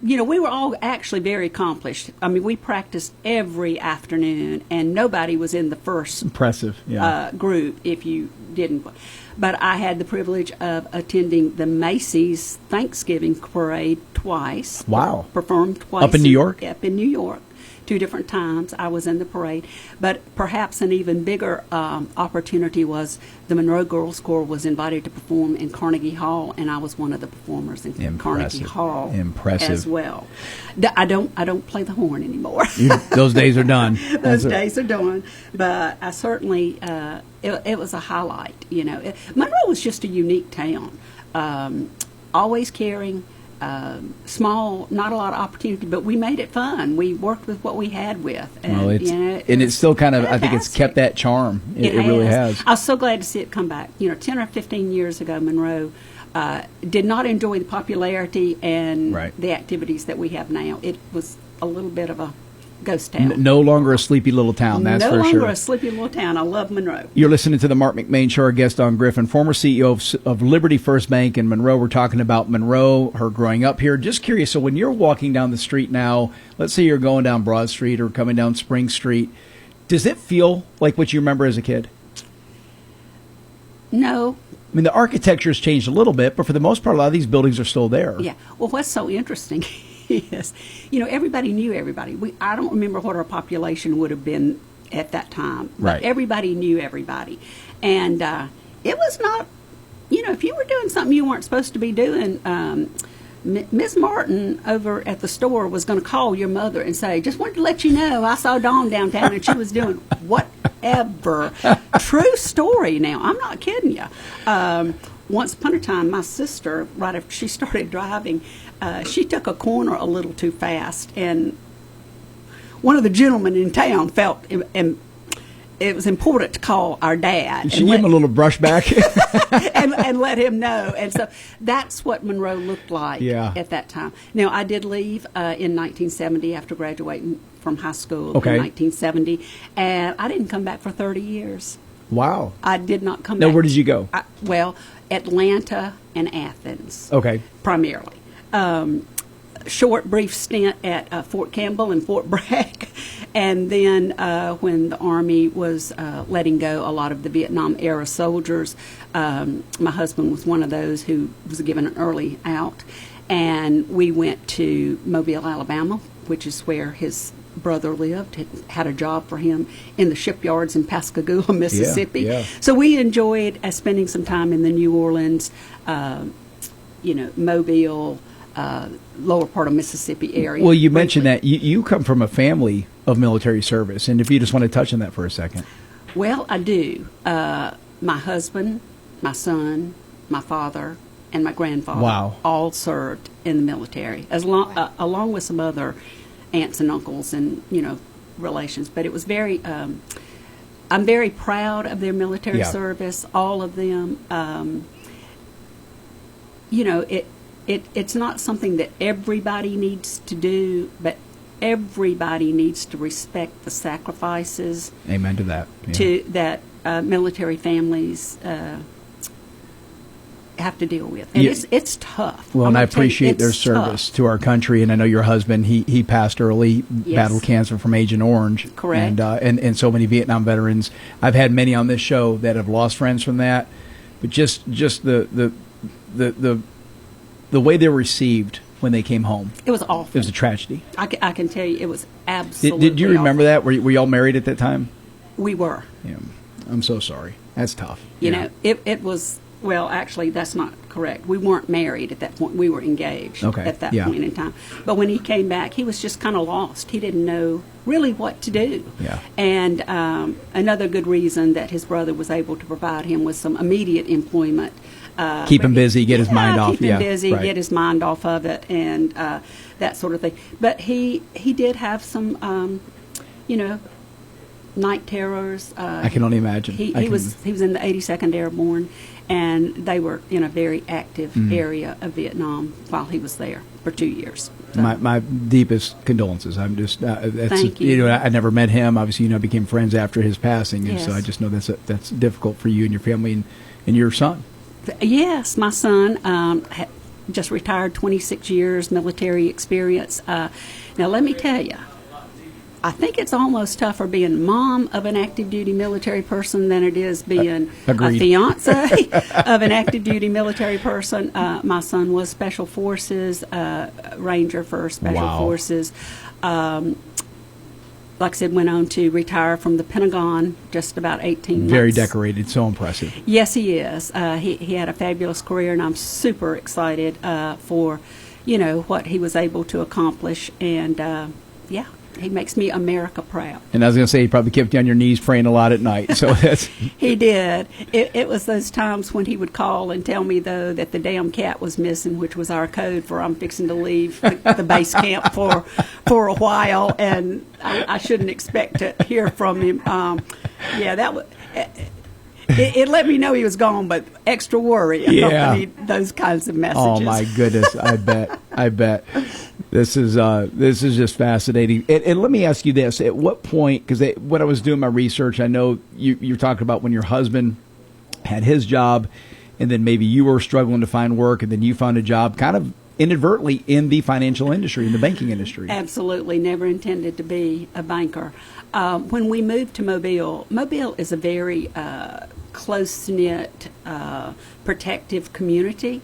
We were all actually very accomplished. I mean, we practiced every afternoon, and nobody was in the first Impressive. Yeah. Group if you didn't. But I had the privilege of attending the Macy's Thanksgiving Parade twice. Wow. Performed twice. Up in New York? Up in New York. 2 different times I was in the parade. But perhaps an even bigger opportunity was the Monroe Girls Corps was invited to perform in Carnegie Hall, and I was one of the performers in Carnegie Hall as well. I don't play the horn anymore. Those days are done. Those days are done. But I certainly, it was a highlight. Monroe was just a unique town. Always caring. Small, not a lot of opportunity, but we made it fun. We worked with what we had with. And, it's still kind of, fantastic. I think it's kept that charm. It really has. I was so glad to see it come back. 10 or 15 years ago, Monroe did not enjoy the popularity and the activities that we have now. It was a little bit of a ghost town. No longer a sleepy little town, that's for sure. No longer a sleepy little town. I love Monroe. You're listening to the Marc McMain Show. Our guest, Dawn Griffin, former CEO of Liberty First Bank in Monroe. We're talking about Monroe, her growing up here. Just curious, so when you're walking down the street now, let's say you're going down Broad Street or coming down Spring Street, does it feel like what you remember as a kid? No. I mean, the architecture's changed a little bit, but for the most part, a lot of these buildings are still there. Yeah. Well, what's so interesting is, everybody knew everybody. I don't remember what our population would have been at that time. But everybody knew everybody. And it was not, if you were doing something you weren't supposed to be doing, Miss Martin over at the store was going to call your mother and say, just wanted to let you know, I saw Dawn downtown and she was doing whatever. True story now. I'm not kidding you. Once upon a time, my sister, right after she started driving, she took a corner a little too fast, and one of the gentlemen in town felt it was important to call our dad. She gave him a little brush back. and let him know. And so that's what Monroe looked like at that time. Now, I did leave in 1970 after graduating from high school in 1970, and I didn't come back for 30 years. Wow. I did not come back. Now, where did you go? Atlanta and Athens. Okay. Primarily. Short, brief stint at Fort Campbell and Fort Bragg. And then when the Army was letting go a lot of the Vietnam-era soldiers, my husband was one of those who was given an early out. And we went to Mobile, Alabama, which is where his brother lived, had a job for him in the shipyards in Pascagoula, Mississippi. Yeah. So we enjoyed spending some time in the New Orleans, Mobile, lower part of Mississippi area. Well, you mentioned that you come from a family of military service, and if you just want to touch on that for a second. Well, I do. My husband, my son, my father, and my grandfather all served in the military, along with some other aunts and uncles and relations. But it was very. I'm very proud of their military service, all of them. It's not something that everybody needs to do, but everybody needs to respect the sacrifices. Amen to that. Yeah. To that military families have to deal with, and it's tough. Well, and I appreciate their service to our country, and I know your husband. He passed early, battled cancer from Agent Orange. Correct. And so many Vietnam veterans. I've had many on this show that have lost friends from that, but just the way they were received when they came home. It was awful. It was a tragedy. I can tell you, it was absolutely. Did you remember that? Were you all married at that time? We were. Yeah. I'm so sorry. That's tough. It was. Well, actually, that's not correct. We weren't married at that point. We were engaged at that point in time. But when he came back, he was just kind of lost. He didn't know really what to do. Yeah. And another good reason that his brother was able to provide him with some immediate employment Keep him busy, get his mind off. Keep him busy, get his mind off of it, and that sort of thing. But he did have some, night terrors. I can only imagine. He was in the 82nd Airborne, and they were in a very active area of Vietnam while he was there for 2 years. So. My deepest condolences. I'm just thank you. I never met him. Obviously, became friends after his passing, and so I just know that's difficult for you and your family and your son. Yes, my son just retired, 26 years military experience. Now, let me tell you, I think it's almost tougher being mom of an active duty military person than it is being a fiance of an active duty military person. My son was Special Forces, Ranger for Special Forces. Like I said, went on to retire from the Pentagon just about 18 months. Very decorated, so impressive. Yes, he is. He had a fabulous career, and I'm super excited for, what he was able to accomplish. And, he makes me America proud. And I was going to say, he probably kept you on your knees praying a lot at night. So that's He did. It was those times when he would call and tell me, though, that the damn cat was missing, which was our code for I'm fixing to leave the base camp for a while, and I shouldn't expect to hear from him. That was... It let me know he was gone, but extra worry accompanied those kinds of messages. Oh my goodness! I bet. This is just fascinating. And let me ask you this: at what point? Because when I was doing my research, I know you're talking about when your husband had his job, and then maybe you were struggling to find work, and then you found a job, kind of inadvertently in the financial industry, in the banking industry. Absolutely, never intended to be a banker. When we moved to Mobile is a very close-knit, protective community.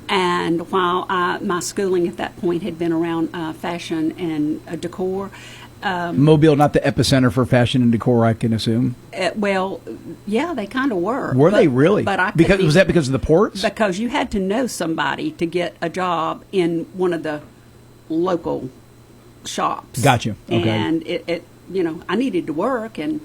And while my schooling at that point had been around fashion and decor. Mobile, not the epicenter for fashion and decor, I can assume? Well, yeah, they kind of were. Were they really? But was that because of the ports? Because you had to know somebody to get a job in one of the local shops. Gotcha. Okay. And I needed to work, and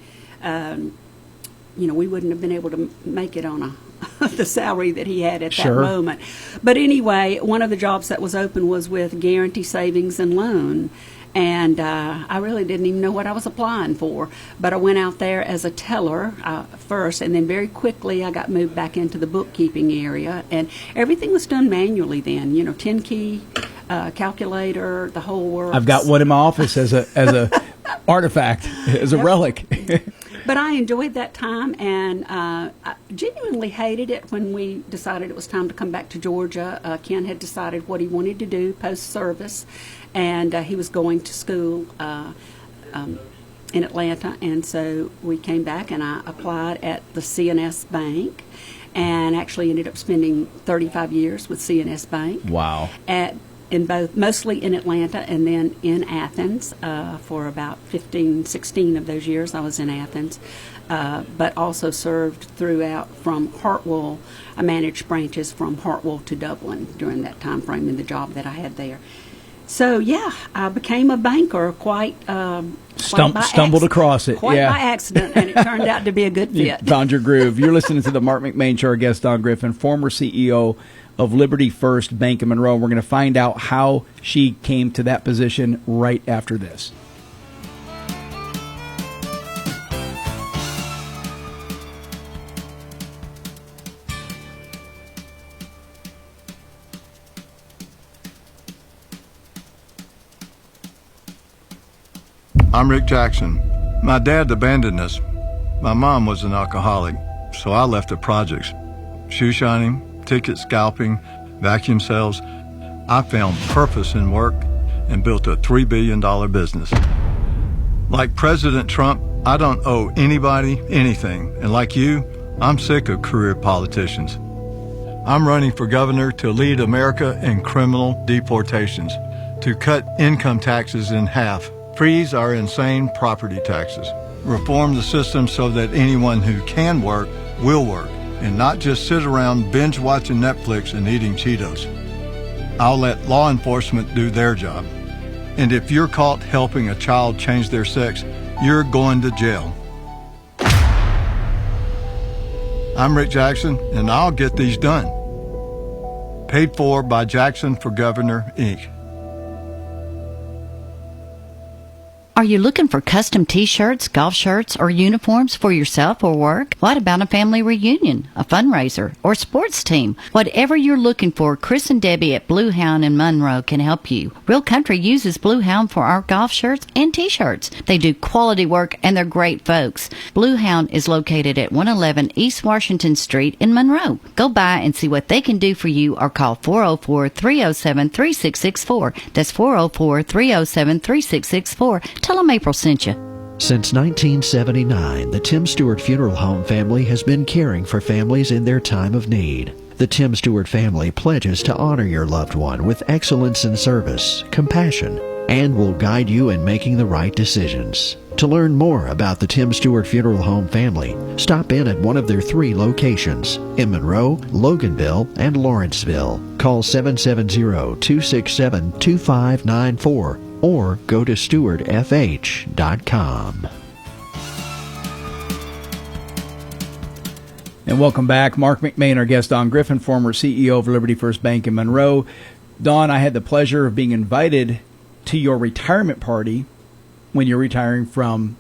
we wouldn't have been able to make it on the salary that he had at that moment. But anyway, one of the jobs that was open was with Guarantee Savings and Loan. And I really didn't even know what I was applying for. But I went out there as a teller first, and then very quickly I got moved back into the bookkeeping area. And everything was done manually then, 10-key, calculator, the whole works. I've got one in my office as a artifact, as a relic. But I enjoyed that time, and I genuinely hated it when we decided it was time to come back to Georgia. Ken had decided what he wanted to do post-service, and he was going to school in Atlanta, and so we came back, and I applied at the C&S Bank, and actually ended up spending 35 years with C&S Bank. Wow. Mostly in Atlanta and then in Athens for about 16 of those years I was in Athens, but also served throughout from Hartwell. I managed branches from Hartwell to Dublin during that time frame in the job that I had there. So, I became a banker stumbled across it. By accident, and it turned out to be a good fit. You found your groove. You're listening to the Marc McMain Show. Our guest, Dawn Griffin, former CEO of Liberty First Bank of Monroe. We're going to find out how she came to that position right after this. I'm Rick Jackson. My dad abandoned us. My mom was an alcoholic, so I left the projects. Shoe shining, ticket scalping, vacuum sales. I found purpose in work and built a $3 billion business. Like President Trump, I don't owe anybody anything. And like you, I'm sick of career politicians. I'm running for governor to lead America in criminal deportations, to cut income taxes in half, freeze our insane property taxes, reform the system so that anyone who can work will work, and not just sit around binge watching Netflix and eating Cheetos. I'll let law enforcement do their job. And if you're caught helping a child change their sex, you're going to jail. I'm Rick Jackson, and I'll get these done. Paid for by Jackson for Governor, Inc. Are you looking for custom t-shirts, golf shirts, or uniforms for yourself or work? What about a family reunion, a fundraiser, or sports team? Whatever you're looking for, Chris and Debbie at Blue Hound in Monroe can help you. Real Country uses Blue Hound for our golf shirts and t-shirts. They do quality work and they're great folks. Blue Hound is located at 111 East Washington Street in Monroe. Go by and see what they can do for you or call 404-307-3664. That's 404-307-3664. Tell them April sent you. Since 1979, the Tim Stewart Funeral Home family has been caring for families in their time of need. The Tim Stewart family pledges to honor your loved one with excellence in service, compassion, and will guide you in making the right decisions. To learn more about the Tim Stewart Funeral Home family, stop in at one of their 3 locations in Monroe, Loganville, and Lawrenceville. Call 770-267-2594 or go to stewartfh.com. And welcome back. Marc McMain, our guest, Don Griffin, former CEO of Liberty First Bank in Monroe. Don, I had the pleasure of being invited to your retirement party when you're retiring from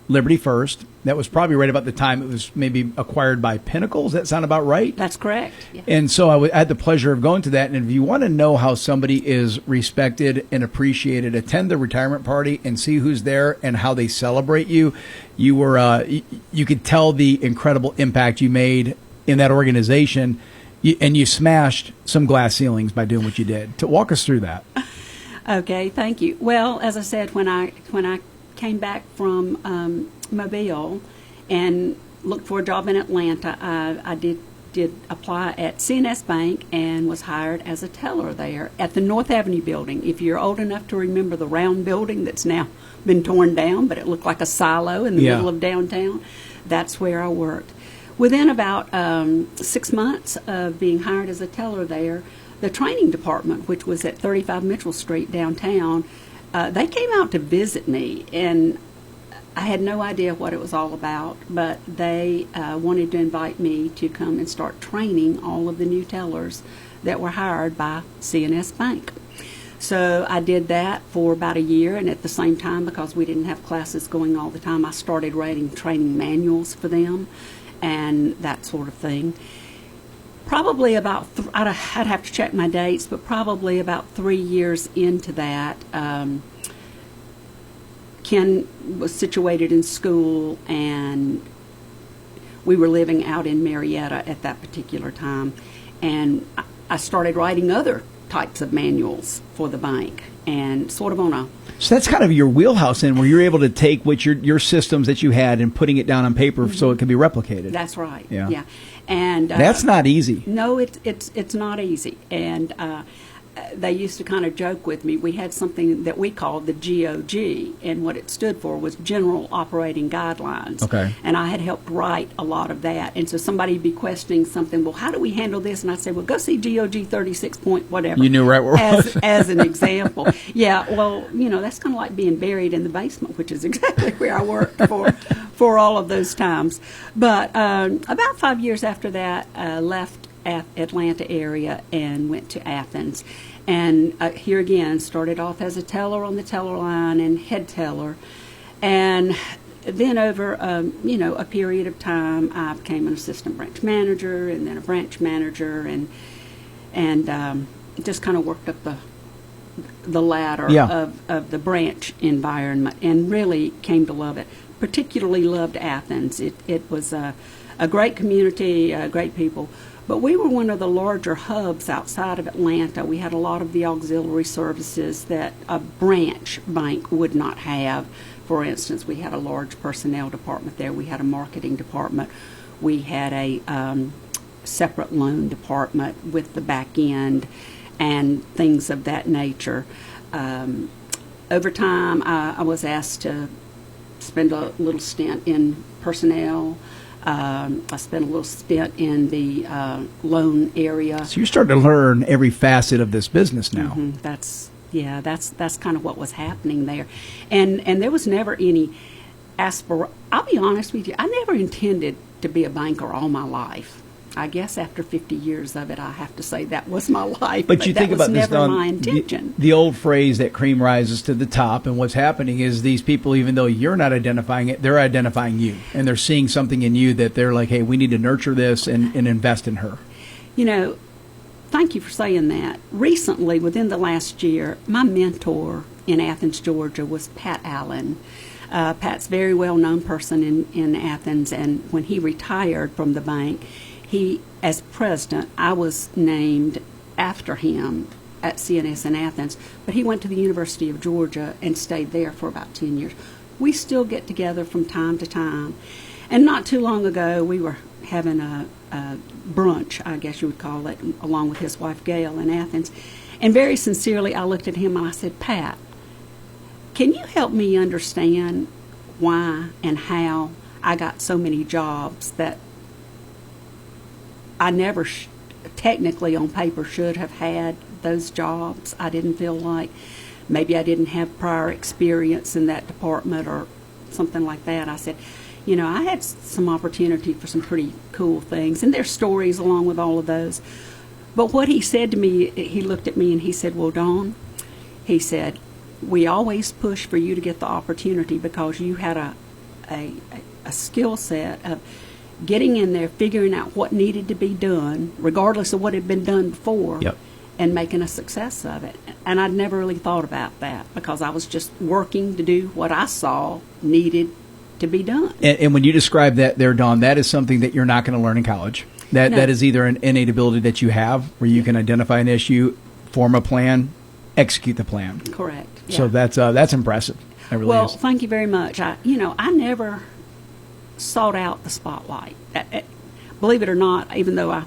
Liberty First. That was probably right about the time it was maybe acquired by Pinnacle. Does that sound about right? That's correct. Yeah. And so I had the pleasure of going to that. And if you want to know how somebody is respected and appreciated, attend the retirement party and see who's there and how they celebrate you. You were you could tell the incredible impact you made in that organization, and you smashed some glass ceilings by doing what you did. To walk us through that. Okay, thank you. Well, as I said, when I came back from Mobile and looked for a job in Atlanta, I did apply at CNS Bank and was hired as a teller there at the North Avenue building. If you're old enough to remember the round building that's now been torn down, but it looked like a silo in the middle of downtown, that's where I worked. Within about 6 months of being hired as a teller there, the training department, which was at 35 Mitchell Street downtown, they came out to visit me, and I had no idea what it was all about, but they wanted to invite me to come and start training all of the new tellers that were hired by CNS Bank. So I did that for about a year, and at the same time, because we didn't have classes going all the time, I started writing training manuals for them and that sort of thing. Probably about, I'd have to check my dates, but probably about 3 years into that, Ken was situated in school, and we were living out in Marietta at that particular time, and I started writing other types of manuals for the bank, and sort of on a... So that's kind of your wheelhouse then, where you're able to take what your systems that you had and putting it down on paper so it can be replicated. That's right. Yeah. And that's not easy. No, it's not easy. And they used to kind of joke with me. We had something that we called the GOG, and what it stood for was General Operating Guidelines. Okay. And I had helped write a lot of that. And so somebody would be questioning something, well, how do we handle this? And I said, well, go see GOG 36 point whatever. You knew right where it was. As an example. Yeah, well, that's kind of like being buried in the basement, which is exactly where I worked for all of those times. But about 5 years after that, I left Atlanta area and went to Athens. And here again, started off as a teller on the teller line and head teller. And then over, a period of time, I became an assistant branch manager and then a branch manager and just kind of worked up the ladder of the branch environment and really came to love it. Particularly loved Athens. It was a great community, great people. But we were one of the larger hubs outside of Atlanta. We had a lot of the auxiliary services that a branch bank would not have. For instance, we had a large personnel department there. We had a marketing department. We had a separate loan department with the back end and things of that nature. Over time, I was asked to spend a little stint in personnel. I spent a little stint in the loan area. So you're starting to learn every facet of this business now. Mm-hmm. That's kind of what was happening there, and there was never any I'll be honest with you, I never intended to be a banker all my life. I guess after 50 years of it, I have to say that was my life. But you think about this, that was never Dawn, my intention. the old phrase that cream rises to the top, and what's happening is these people, even though you're not identifying it, they're identifying you, and they're seeing something in you that they're like, hey, we need to nurture this and invest in her. You know, thank you for saying that. Recently, within the last year, my mentor in Athens, Georgia, was Pat Allen. Pat's a very well-known person in Athens, and when he retired from the bank, he, as president, I was named after him at CNS in Athens, but he went to the University of Georgia and stayed there for about 10 years. We still get together from time to time, and not too long ago, we were having a brunch, I guess you would call it, along with his wife Gail in Athens, and very sincerely, I looked at him and I said, Pat, can you help me understand why and how I got so many jobs that I never technically on paper should have had those jobs? I didn't feel like maybe I didn't have prior experience in that department or something like that. I said, you know, I had some opportunity for some pretty cool things, and there's stories along with all of those. But what he said to me, he looked at me and he said, well, Dawn, he said, we always push for you to get the opportunity because you had a skill set of getting in there, figuring out what needed to be done, regardless of what had been done before, and making a success of it. And I'd never really thought about that because I was just working to do what I saw needed to be done. And when you describe that there, Dawn, that is something that you're not going to learn in college. That is either an innate ability that you have where you can identify an issue, form a plan, execute the plan. Correct. Yeah. So that's impressive. It really well, is. Thank you very much. I never sought out the spotlight. Believe it or not, even though I,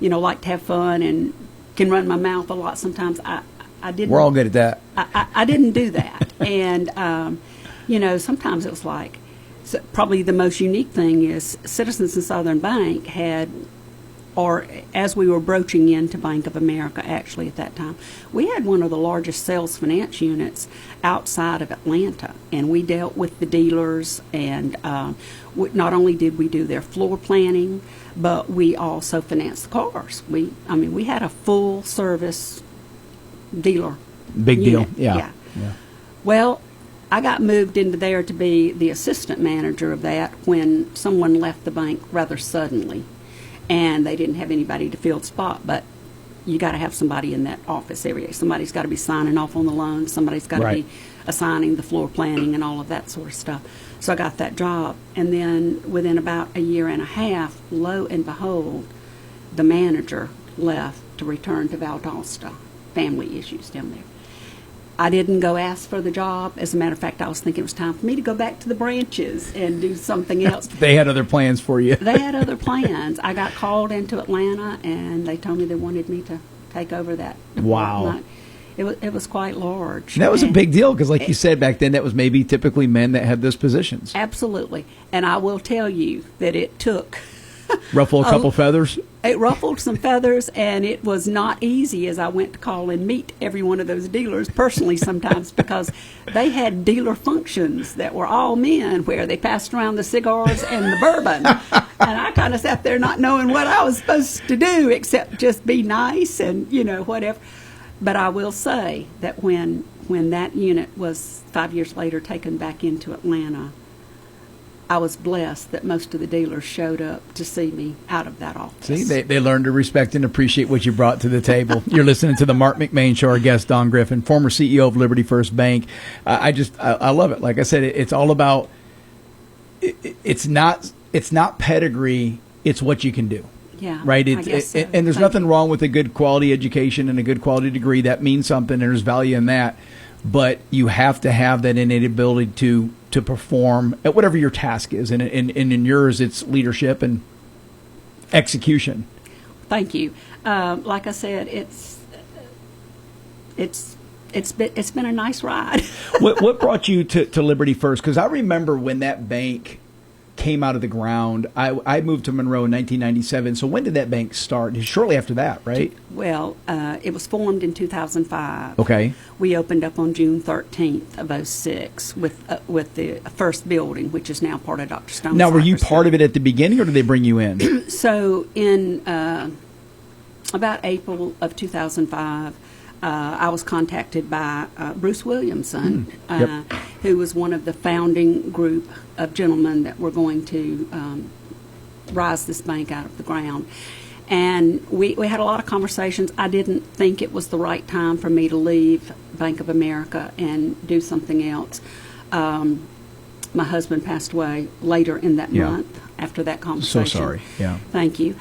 like to have fun and can run my mouth a lot sometimes, I didn't. We're all good at that. I didn't do that. And, sometimes it was like, probably the most unique thing is Citizens and Southern Bank had, or as we were broaching into Bank of America actually at that time, we had one of the largest sales finance units outside of Atlanta, and we dealt with the dealers, and not only did we do their floor planning, but we also financed the cars. We had a full service dealer. Big unit. deal. Yeah. Well, I got moved into there to be the assistant manager of that when someone left the bank rather suddenly. And they didn't have anybody to fill the spot, but you got to have somebody in that office every day. Somebody's got to be signing off on the loans. Somebody's got to be assigning the floor planning and all of that sort of stuff. So I got that job. And then within about a year and a half, lo and behold, the manager left to return to Valdosta. Family issues down there. I didn't go ask for the job. As a matter of fact, I was thinking it was time for me to go back to the branches and do something else. They had other plans for you. They had other plans. I got called into Atlanta, and they told me they wanted me to take over that department. Wow. It was quite large. That was a big deal because, like you said, back then that was maybe typically men that had those positions. Absolutely. And I will tell you that it took... Ruffle a couple feathers? It ruffled some feathers, and it was not easy as I went to call and meet every one of those dealers personally sometimes because they had dealer functions that were all men where they passed around the cigars and the bourbon. And I kind of sat there not knowing what I was supposed to do except just be nice and, whatever. But I will say that when that unit was 5 years later taken back into Atlanta, I was blessed that most of the dealers showed up to see me out of that office. See, they learned to respect and appreciate what you brought to the table. You're listening to the Marc McMain Show. Our guest, Dawn Griffin, former CEO of Liberty First Bank. I love it. Like I said, it's all about. It's not pedigree. It's what you can do. Yeah. Right. I guess so. And there's nothing wrong with a good quality education and a good quality degree. That means something. And there's value in that. But you have to have that innate ability to perform at whatever your task is. And in yours, it's leadership and execution. Thank you. Like I said, it's been a nice ride. What brought you to Liberty First? Because I remember when that bank came out of the ground. I moved to Monroe in 1997. So when did that bank start? Shortly after that, right? Well, it was formed in 2005. Okay. We opened up on June 13th of 2006 with the first building, which is now part of Dr. Stone's. Now, were you part of it at the beginning, or did they bring you in? So in about April of 2005, I was contacted by Bruce Williamson, who was one of the founding group of gentlemen that were going to rise this bank out of the ground. And we had a lot of conversations. I didn't think it was the right time for me to leave Bank of America and do something else. My husband passed away later in that month after that conversation. So sorry. Yeah. Thank you.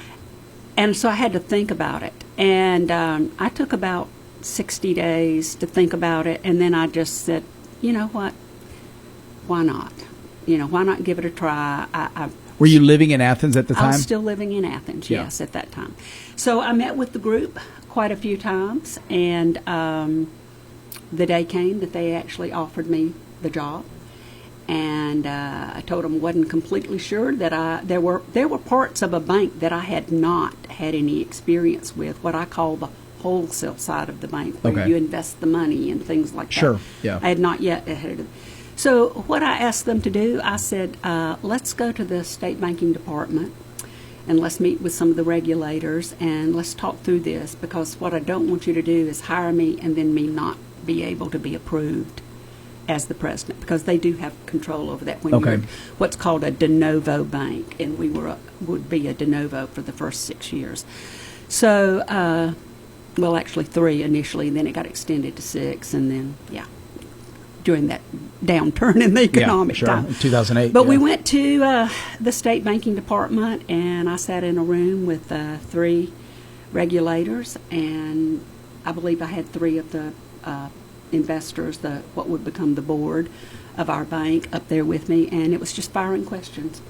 And so I had to think about it. And I took about 60 days to think about it. And then I just said, you know what? Why not? Why not give it a try? Were you living in Athens at the time? I was still living in Athens, yes, at that time. So I met with the group quite a few times, and the day came that they actually offered me the job. And I told them I wasn't completely sure that there were parts of a bank that I had not had any experience with, what I call the wholesale side of the bank, where you invest the money and things like that. Sure, yeah. I had not yet had it. So what I asked them to do, I said, let's go to the state banking department and let's meet with some of the regulators and let's talk through this, because what I don't want you to do is hire me and then me not be able to be approved as the president, because they do have control over that when you're what's called a de novo bank, and we would be a de novo for the first 6 years. So, well, actually 3 initially, and then it got extended to 6, and then, during that downturn in the economic time. In 2008. But we went to the state banking department, and I sat in a room with 3 regulators, and I believe I had 3 of the investors, what would become the board of our bank, up there with me, and it was just firing questions.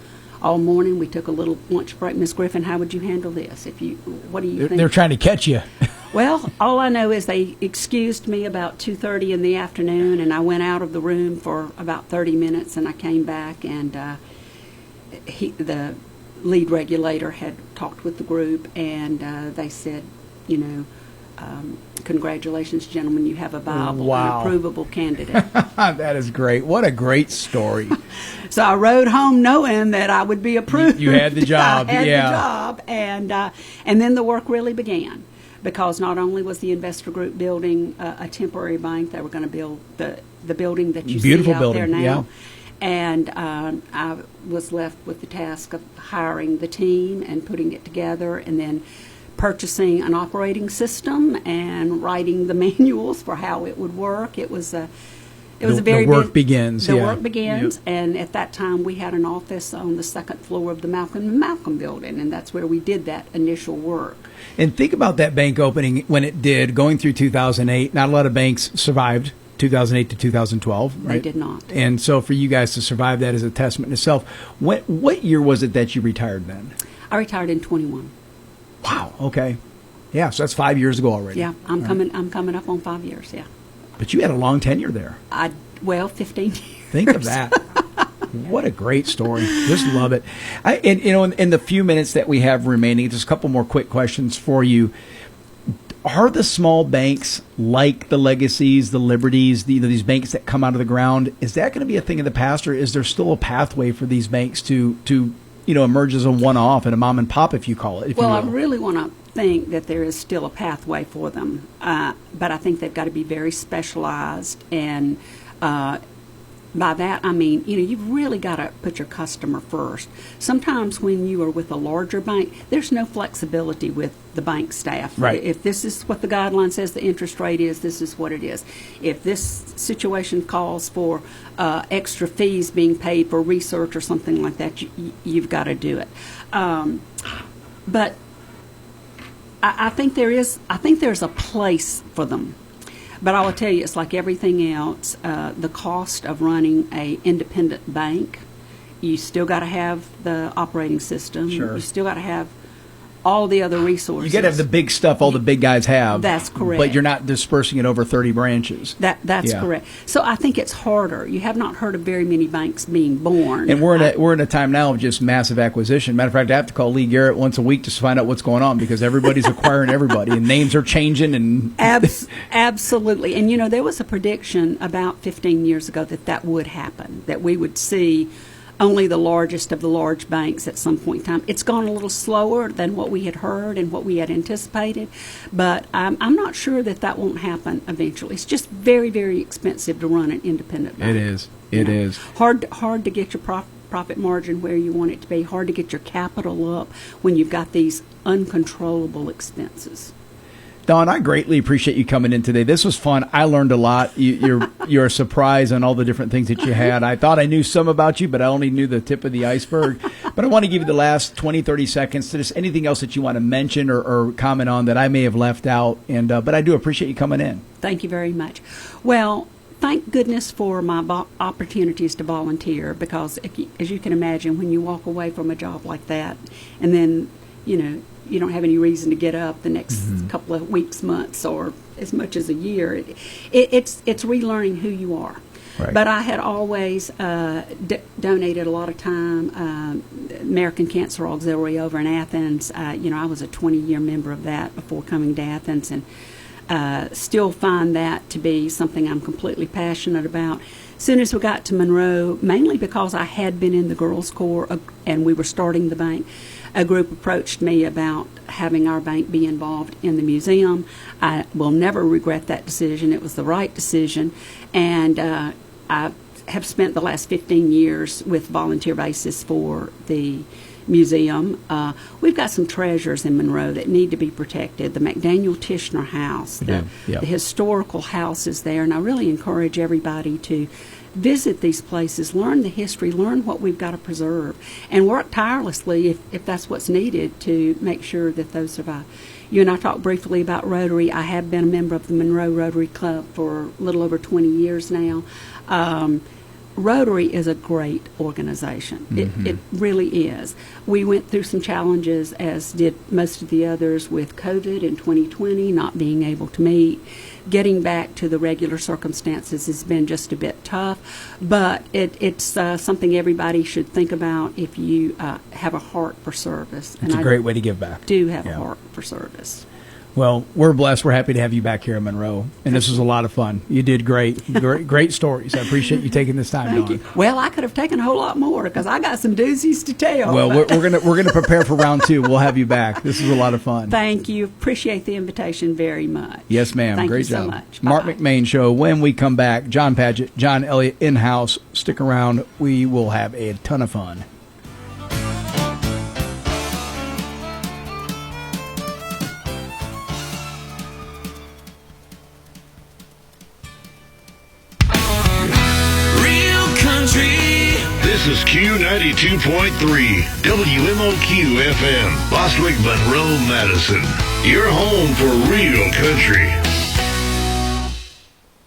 All morning, we took a little lunch break. Ms. Griffin, how would you handle this? What do you think? They're trying to catch you. Well, all I know is they excused me about 2:30 in the afternoon, and I went out of the room for about 30 minutes, and I came back, and the lead regulator had talked with the group, and they said, congratulations, gentlemen, you have a viable and approvable candidate. That is great. What a great story. So I rode home knowing that I would be approved. You had the job. I had the job, and then the work really began. Because not only was the investor group building a temporary bank, they were going to build the building that you see out there now. Yeah. And I was left with the task of hiring the team and putting it together, and then purchasing an operating system and writing the manuals for how it would work. It was a very the work begins. The work begins, and at that time we had an office on the 2nd floor of the Malcolm building, and that's where we did that initial work. And think about that bank opening when it did, going through 2008. Not a lot of banks survived 2008 to 2012. Right? They did not. And so for you guys to survive that is a testament in itself. What year was it that you retired then? I retired in 21. Wow. Okay. Yeah. So that's 5 years ago already. Yeah. I'm coming up on 5 years. Yeah. But you had a long tenure there. 15 years. Think of that. What a great story. Just love it. In the few minutes that we have remaining, just a couple more quick questions for you. Are the small banks like the Legacies, the Liberties, these banks that come out of the ground, is that going to be a thing of the past, or is there still a pathway for these banks to emerge as a one-off and a mom and pop, if you call it? Well, I really want to think that there is still a pathway for them, but I think they've got to be very specialized, and by that I mean, you've really got to put your customer first. Sometimes when you are with a larger bank, there's no flexibility with the bank staff. Right. If this is what the guideline says the interest rate is, this is what it is. If this situation calls for extra fees being paid for research or something like that, you've got to do it. But I think there's a place for them. But I will tell you, it's like everything else. The cost of running a independent bank, you still got to have the operating system. Sure. You still got to have all the other resources. You got to have the big stuff all the big guys have. That's correct. But you're not dispersing it over 30 branches. That's correct. So I think it's harder. You have not heard of very many banks being born. And we're in a time now of just massive acquisition. Matter of fact, I have to call Lee Garrett once a week to find out what's going on because everybody's acquiring everybody and names are changing. And Absolutely. And, there was a prediction about 15 years ago that would happen, that we would see only the largest of the large banks at some point in time. It's gone a little slower than what we had heard and what we had anticipated, but I'm not sure that won't happen eventually. It's just very, very expensive to run an independent bank. It is. Hard to get your profit margin where you want it to be, hard to get your capital up when you've got these uncontrollable expenses. Dawn, I greatly appreciate you coming in today. This was fun. I learned a lot. You're a surprise on all the different things that you had. I thought I knew some about you, but I only knew the tip of the iceberg. But I want to give you the last 20, 30 seconds to just anything else that you want to mention or comment on that I may have left out. But I do appreciate you coming in. Thank you very much. Well, thank goodness for my opportunities to volunteer because, as you can imagine, when you walk away from a job like that and then, you don't have any reason to get up the next couple of weeks, months, or as much as a year. It's relearning who you are. Right. But I had always donated a lot of time. American Cancer Auxiliary over in Athens. I was a 20-year member of that before coming to Athens, and still find that to be something I'm completely passionate about. As soon as we got to Monroe, mainly because I had been in the Girls Corps and we were starting the bank, a group approached me about having our bank be involved in the museum. I will never regret that decision. It was the right decision. And I have spent the last 15 years with volunteer basis for the museum. We've got some treasures in Monroe that need to be protected. The McDaniel Tishner House, the historical houses there. And I really encourage everybody to visit these places, learn the history, learn what we've got to preserve, and work tirelessly if that's what's needed to make sure that those survive. You and I talked briefly about Rotary. I have been a member of the Monroe Rotary Club for a little over 20 years now. Rotary is a great organization. It really is. We went through some challenges, as did most of the others, with COVID in 2020, not being able to meet. Getting back to the regular circumstances has been just a bit tough, but it's something everybody should think about if you have a heart for service. It's a great way to give back. Do have a heart for service. Well, we're blessed. We're happy to have you back here in Monroe, and this was a lot of fun. You did great, great stories. I appreciate you taking this time. Thank you. Well, I could have taken a whole lot more because I got some doozies to tell. Well, we're gonna prepare for round 2. We'll have you back. This is a lot of fun. Thank you. Appreciate the invitation very much. Yes, ma'am. Thank great you job. So much. Marc Bye. McMain Show. When we come back, John Padgett, John Elliott in house. Stick around. We will have a ton of fun. This is Q92.3 WMOQ FM, Bostwick, Monroe, Madison. Your home for real country.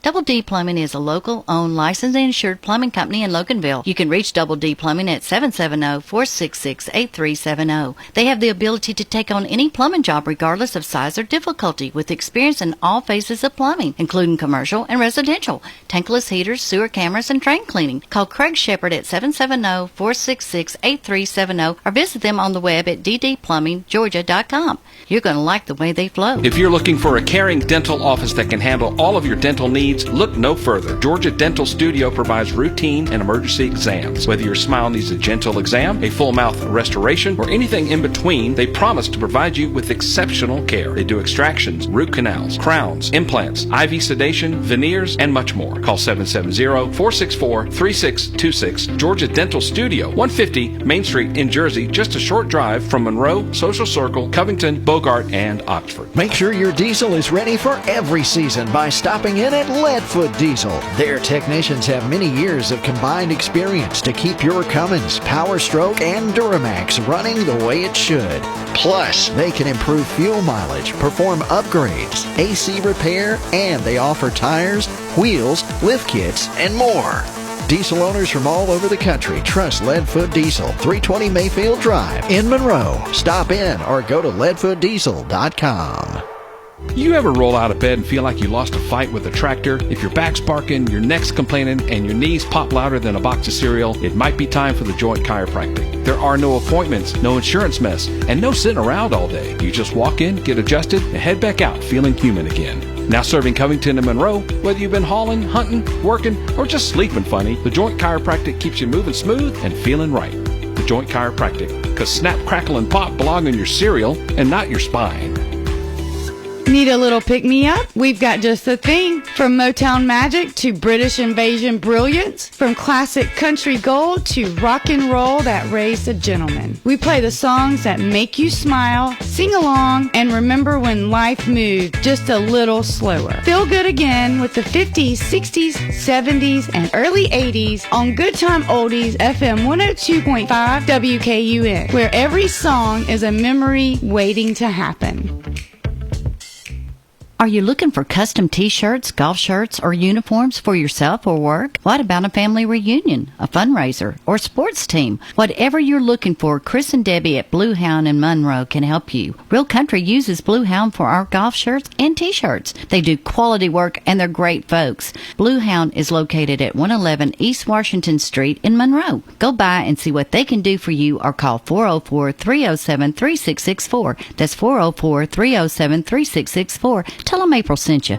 Double D Plumbing is a local, owned, licensed, and insured plumbing company in Loganville. You can reach Double D Plumbing at 770-466-8370. They have the ability to take on any plumbing job regardless of size or difficulty with experience in all phases of plumbing, including commercial and residential, tankless heaters, sewer cameras, and drain cleaning. Call Craig Shepard at 770-466-8370 or visit them on the web at ddplumbinggeorgia.com. You're going to like the way they flow. If you're looking for a caring dental office that can handle all of your dental needs, look no further. Georgia Dental Studio provides routine and emergency exams. Whether your smile needs a gentle exam, a full mouth restoration, or anything in between, they promise to provide you with exceptional care. They do extractions, root canals, crowns, implants, IV sedation, veneers, and much more. Call 770-464-3626. Georgia Dental Studio, 150 Main Street in Jersey, just a short drive from Monroe, Social Circle, Covington, Bogart, and Oxford. Make sure your diesel is ready for every season by stopping in at Leadfoot Diesel. Their technicians have many years of combined experience to keep your Cummins, Power Stroke, and Duramax running the way it should. Plus, they can improve fuel mileage, perform upgrades, AC repair, and they offer tires, wheels, lift kits, and more. Diesel owners from all over the country trust Leadfoot Diesel, 320 Mayfield Drive in Monroe. Stop in or go to leadfootdiesel.com. You ever roll out of bed and feel like you lost a fight with a tractor? If your back's barking, your neck's complaining, and your knees pop louder than a box of cereal, it might be time for the Joint Chiropractic. There are no appointments, no insurance mess, and no sitting around all day. You just walk in, get adjusted, and head back out feeling human again. Now serving Covington and Monroe, whether you've been hauling, hunting, working, or just sleeping funny, the Joint Chiropractic keeps you moving smooth and feeling right. The Joint Chiropractic, because snap, crackle, and pop belong in your cereal and not your spine. Need a little pick-me-up? We've got just the thing. From Motown magic to British invasion brilliance, from classic country gold to rock and roll that raised a gentleman. We play the songs that make you smile, sing along, and remember when life moved just a little slower. Feel good again with the 50s, 60s, 70s, and early 80s on Good Time Oldies FM 102.5 WKUN, where every song is a memory waiting to happen. Are you looking for custom t-shirts, golf shirts, or uniforms for yourself or work? What about a family reunion, a fundraiser, or sports team? Whatever you're looking for, Chris and Debbie at Blue Hound in Monroe can help you. Real Country uses Blue Hound for our golf shirts and t-shirts. They do quality work and they're great folks. Blue Hound is located at 111 East Washington Street in Monroe. Go by and see what they can do for you or call 404-307-3664. That's 404-307-3664. Tell them April sent you.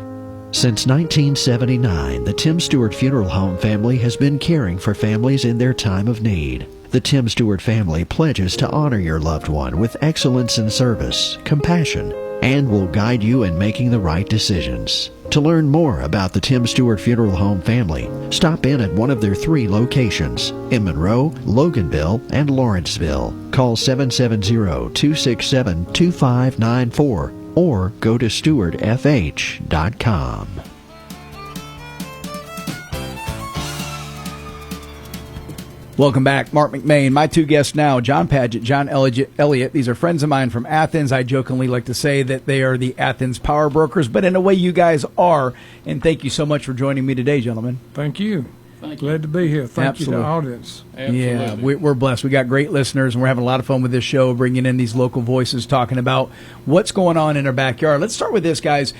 Since 1979, the Tim Stewart Funeral Home family has been caring for families in their time of need. The Tim Stewart family pledges to honor your loved one with excellence in service, compassion, and will guide you in making the right decisions. To learn more about the Tim Stewart Funeral Home family, stop in at one of their 3 locations in Monroe, Loganville, and Lawrenceville. Call 770-267-2594 or go to stewardfh.com. Welcome back. Marc McMain. My 2 guests now, John Padgett, John Elliott. These are friends of mine from Athens. I jokingly like to say that they are the Athens power brokers, but in a way you guys are. And thank you so much for joining me today, gentlemen. Thank you. Glad to be here. Thank you to the audience. Absolutely. Yeah, we're blessed. We got great listeners, and we're having a lot of fun with this show, bringing in these local voices, talking about what's going on in our backyard. Let's start with this, guys.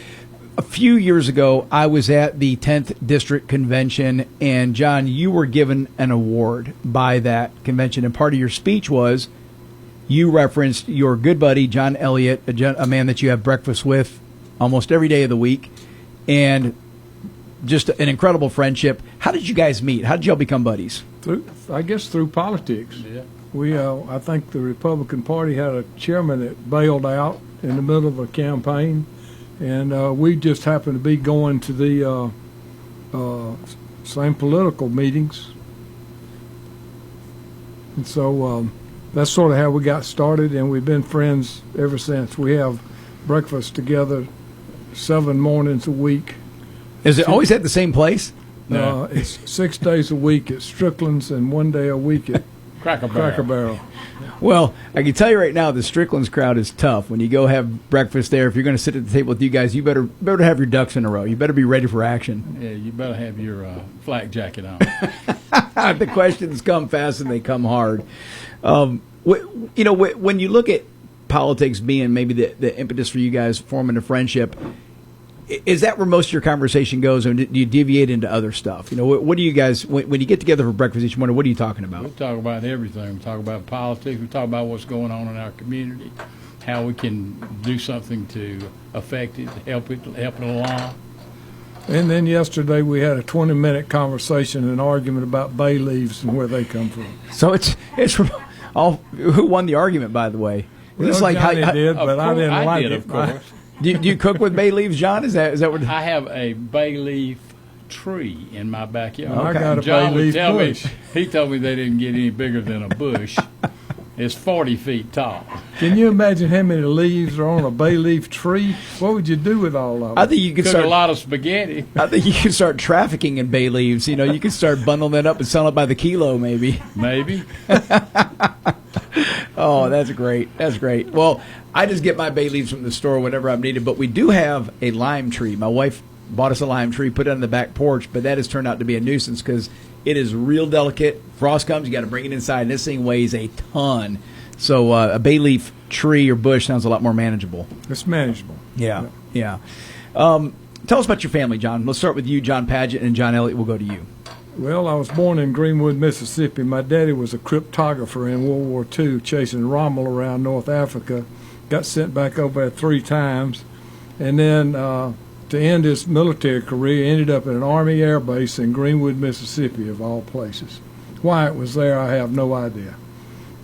A few years ago, I was at the 10th District Convention, and John, you were given an award by that convention, and part of your speech was you referenced your good buddy, John Elliott, a man that you have breakfast with almost every day of the week, and just an incredible friendship. How did you guys meet? How did y'all become buddies? Through politics. Yeah. I think the Republican Party had a chairman that bailed out in the middle of a campaign, and we just happened to be going to the same political meetings. And so that's sort of how we got started, and we've been friends ever since. We have breakfast together 7 mornings a week. Is it always at the same place? No. It's 6 days a week at Strickland's and 1 day a week at Cracker Barrel. Well, I can tell you right now, the Strickland's crowd is tough. When you go have breakfast there, if you're going to sit at the table with you guys, you better have your ducks in a row. You better be ready for action. Yeah, you better have your flak jacket on. The questions come fast and they come hard. When you look at politics being maybe the impetus for you guys forming a friendship, is that where most of your conversation goes, or do you deviate into other stuff? What do you guys, when you get together for breakfast each morning, what are you talking about? We talk about everything. We talk about politics. We talk about what's going on in our community, how we can do something to affect it, help it along. And then yesterday we had a 20-minute conversation, an argument about bay leaves and where they come from. So it's from who won the argument, by the way? Well, Johnny did, but I didn't like it. Of course. Do you cook with bay leaves, John? Is that what? I have a bay leaf tree in my backyard. Okay. I got a John bay leaf bush. He told me they didn't get any bigger than a bush. It's 40 feet tall. Can you imagine how many leaves are on a bay leaf tree? What would you do with all of them? I think you could start a lot of spaghetti. I think you could start trafficking in bay leaves. You could start bundling it up and selling it by the kilo, maybe. Maybe. Oh, that's great. That's great. Well, I just get my bay leaves from the store whenever I'm needed, but we do have a lime tree. My wife bought us a lime tree, put it on the back porch, but that has turned out to be a nuisance because It is real delicate. Frost comes, you got to bring it inside. This thing weighs a ton. So a bay leaf tree or bush sounds a lot more manageable. It's manageable. Yeah. Tell us about your family, John. Let's start with you, John Padgett, and John Elliott. We'll go to you. Well, I was born in Greenwood, Mississippi. My daddy was a cryptographer in World War II, chasing Rommel around North Africa. Got sent back over there 3 times. And then to end his military career, ended up at an Army Air Base in Greenwood, Mississippi, of all places. Why it was there, I have no idea.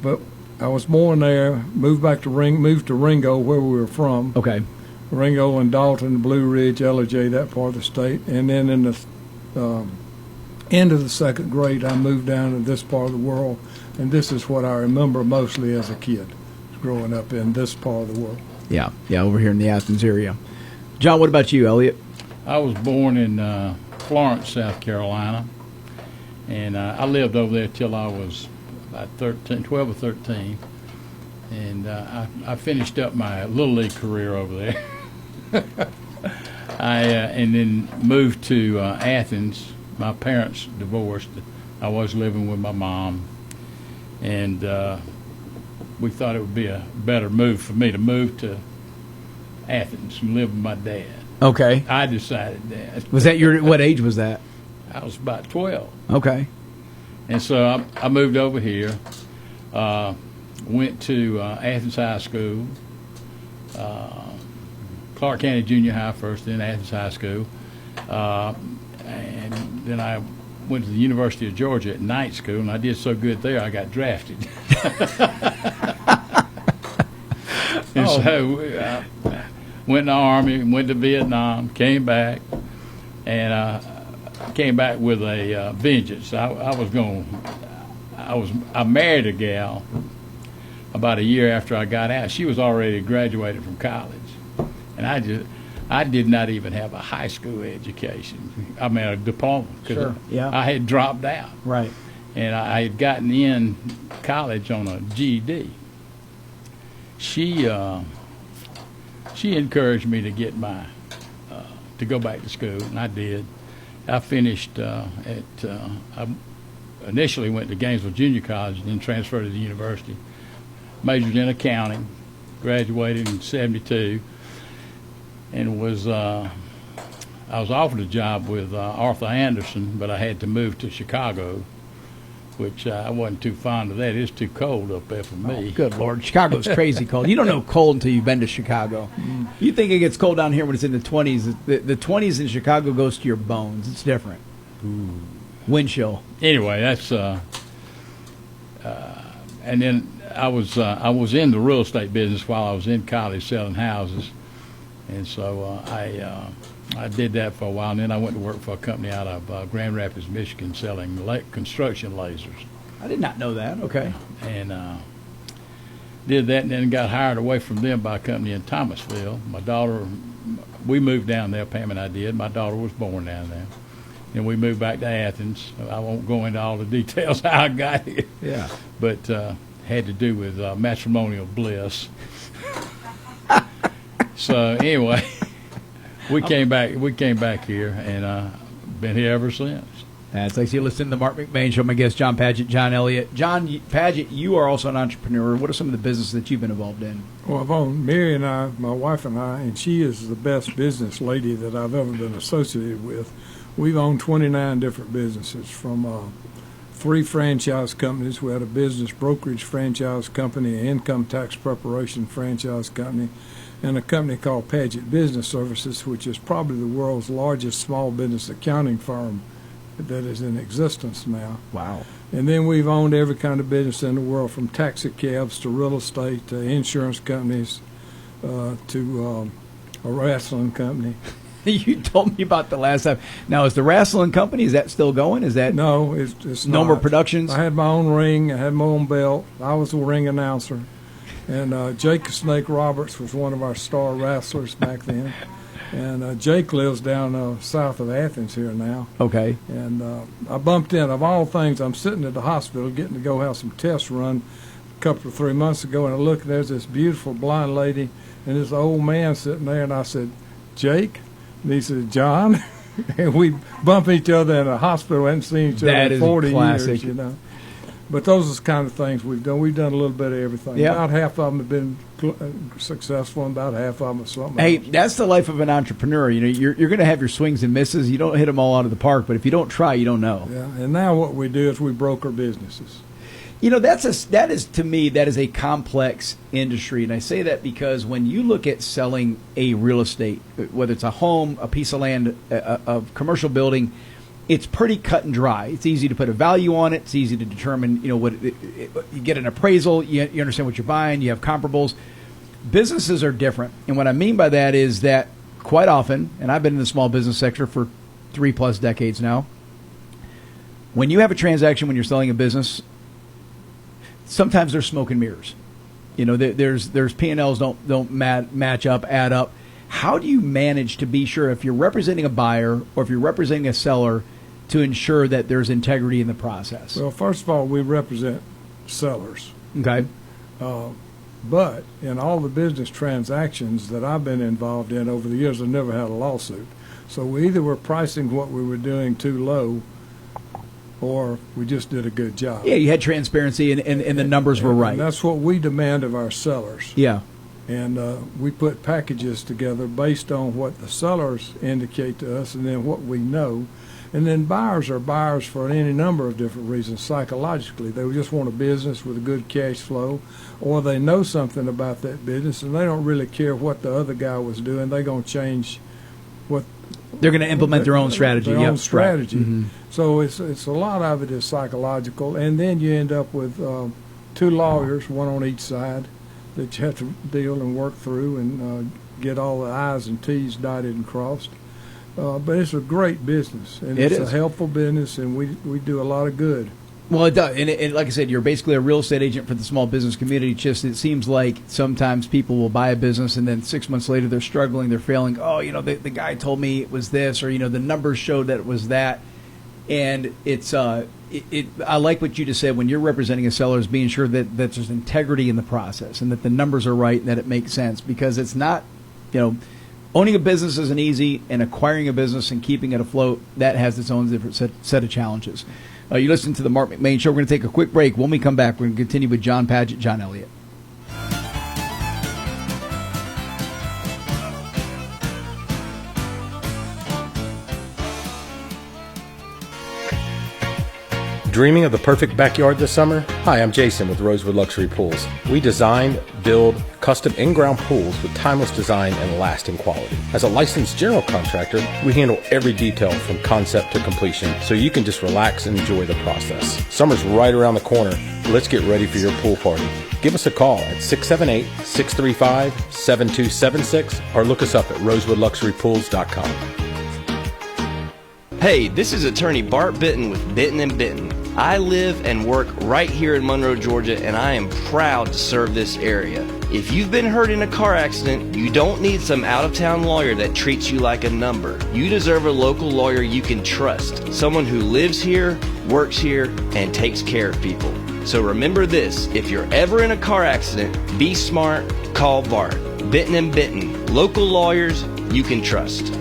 But I was born there, moved to Ringo, where we were from. Okay. Ringo and Dalton, Blue Ridge, LJ, that part of the state. And then in the end of the 2nd grade, I moved down to this part of the world, and this is what I remember mostly as a kid, growing up in this part of the world. Yeah, over here in the Athens area. John, what about you, Elliot? I was born in Florence, South Carolina, and I lived over there till I was about 12 or 13, and I finished up my Little League career over there. And then moved to Athens. My parents divorced. I was living with my mom, and we thought it would be a better move for me to move to Athens and live with my dad. Okay. I decided that. Was that what age was that? I was about 12. Okay. And so I moved over here, went to Athens High School, Clark County Junior High first, then Athens High School. And then I went to the University of Georgia at night school, and I did so good there, I got drafted. And so went in the Army, went to Vietnam, came back, and came back with a vengeance. I married a gal about a year after I got out. She was already graduated from college, and I did not even have a high school education. I mean, a diploma. Sure, yeah. I had dropped out. Right. And I had gotten in college on a GED. She encouraged me to get to go back to school, and I did. I finished I initially went to Gainesville Junior College and then transferred to the university. Majored in accounting, graduated in '72. And I was offered a job with Arthur Anderson, but I had to move to Chicago, which I wasn't too fond of that. It's too cold up there for me. Oh, good Lord. Chicago's crazy cold. You don't know cold until you've been to Chicago. You think it gets cold down here when it's in the 20s. The 20s in Chicago goes to your bones. It's different. Ooh. Wind chill. Anyway, that's and then I was in the real estate business while I was in college selling houses. And so I did that for a while, and then I went to work for a company out of Grand Rapids, Michigan, selling construction lasers. I did not know that. Okay. And did that, and then got hired away from them by a company in Thomasville. My daughter, we moved down there, Pam and I did. My daughter was born down there. And we moved back to Athens. I won't go into all the details how I got here. Yeah. But had to do with matrimonial bliss. So anyway, we came back here, and been here ever since. That's like you listen to the Marc McMain Show. My guest, John Padgett, John Elliott. John Padgett, you are also an entrepreneur. What are some of the businesses that you've been involved in? Well, I've owned Mary and I, my wife and I, and she is the best business lady that I've ever been associated with. We've owned 29 different businesses, from 3 franchise companies. We had a business brokerage franchise company, an income tax preparation franchise company, and a company called Padgett Business Services, which is probably the world's largest small business accounting firm that is in existence now. Wow. And then we've owned every kind of business in the world, from taxi cabs to real estate to insurance companies to a wrestling company. You told me about the last time. Now, is the wrestling company, is that still going? Is that No, it's no not. more productions? I had my own ring. I had my own belt. I was the ring announcer. And Jake Snake Roberts was one of our star wrestlers back then. And Jake lives down south of Athens here now. Okay. And I bumped in, of all things, I'm sitting at the hospital getting to go have some tests run a couple of 3 months ago, and I look, and there's this beautiful blonde lady and this old man sitting there, and I said, Jake? And he said, John? and we bump each other in a hospital. Haven't seen each other in 40 years, you know. But those are the kind of things we've done. We've done a little bit of everything. Yep. About half of them have been successful, and about half of them are something Hey, else. that's the life of an entrepreneur. You know, you're going to have your swings and misses. You don't hit them all out of the park, but if you don't try, you don't know. Yeah, and now what we do is we broker businesses. You know, that is to me, that is a complex industry, and I say that because when you look at selling a real estate, whether it's a home, a piece of land, a commercial building, it's pretty cut and dry. It's easy to put a value on it. It's easy to determine, you know, what you get an appraisal. You understand what you're buying. You have comparables. Businesses are different, and what I mean by that is that quite often, and I've been in the small business sector for 3+ decades now. When you have a transaction, when you're selling a business, sometimes there's smoke and mirrors. You know, there's P&Ls don't match up, add up. How do you manage to be sure, if you're representing a buyer or if you're representing a seller, to ensure that there's integrity in the process? Well, first of all, we represent sellers. Okay. But in all the business transactions that I've been involved in over the years, I've never had a lawsuit. So we either were pricing what we were doing too low, or we just did a good job. Yeah, you had transparency and the numbers were right. And that's what we demand of our sellers. Yeah. And we put packages together based on what the sellers indicate to us and then what we know. And then buyers are buyers for any number of different reasons psychologically. They just want a business with a good cash flow, or they know something about that business and they don't really care what the other guy was doing. They're going to change what they're going to implement their own strategy. Their own strategy. Right. Mm-hmm. So it's a lot of it is psychological, and then you end up with 2 lawyers, one on each side, that you have to deal and work through and get all the I's and T's dotted and crossed. But it's a great business, and it's a helpful business, and we do a lot of good. Well, it does. And like I said, you're basically a real estate agent for the small business community. Just it seems like sometimes people will buy a business, and then 6 months later they're struggling, they're failing. Oh, you know, the guy told me it was this, or, you know, the numbers showed that it was that. And it's I like what you just said, when you're representing a seller, is being sure that there's integrity in the process and that the numbers are right and that it makes sense, because it's not, you know, owning a business isn't easy, and acquiring a business and keeping it afloat, that has its own different set of challenges. You listen to the Marc McMain Show. We're going to take a quick break. When we come back, we're going to continue with John Padgett, John Elliott. Dreaming of the perfect backyard this summer? Hi, I'm Jason with Rosewood Luxury Pools. We design, build custom in-ground pools with timeless design and lasting quality. As a licensed general contractor, we handle every detail from concept to completion, so you can just relax and enjoy the process. Summer's right around the corner. Let's get ready for your pool party. Give us a call at 678-635-7276 or look us up at rosewoodluxurypools.com. Hey, this is attorney Bart Bitton with Bitton & Bitton. I live and work right here in Monroe, Georgia, and I am proud to serve this area. If you've been hurt in a car accident, you don't need some out-of-town lawyer that treats you like a number. You deserve a local lawyer you can trust, someone who lives here, works here, and takes care of people. So remember this, if you're ever in a car accident, be smart, call Bart. Bitton & Bitton, local lawyers you can trust.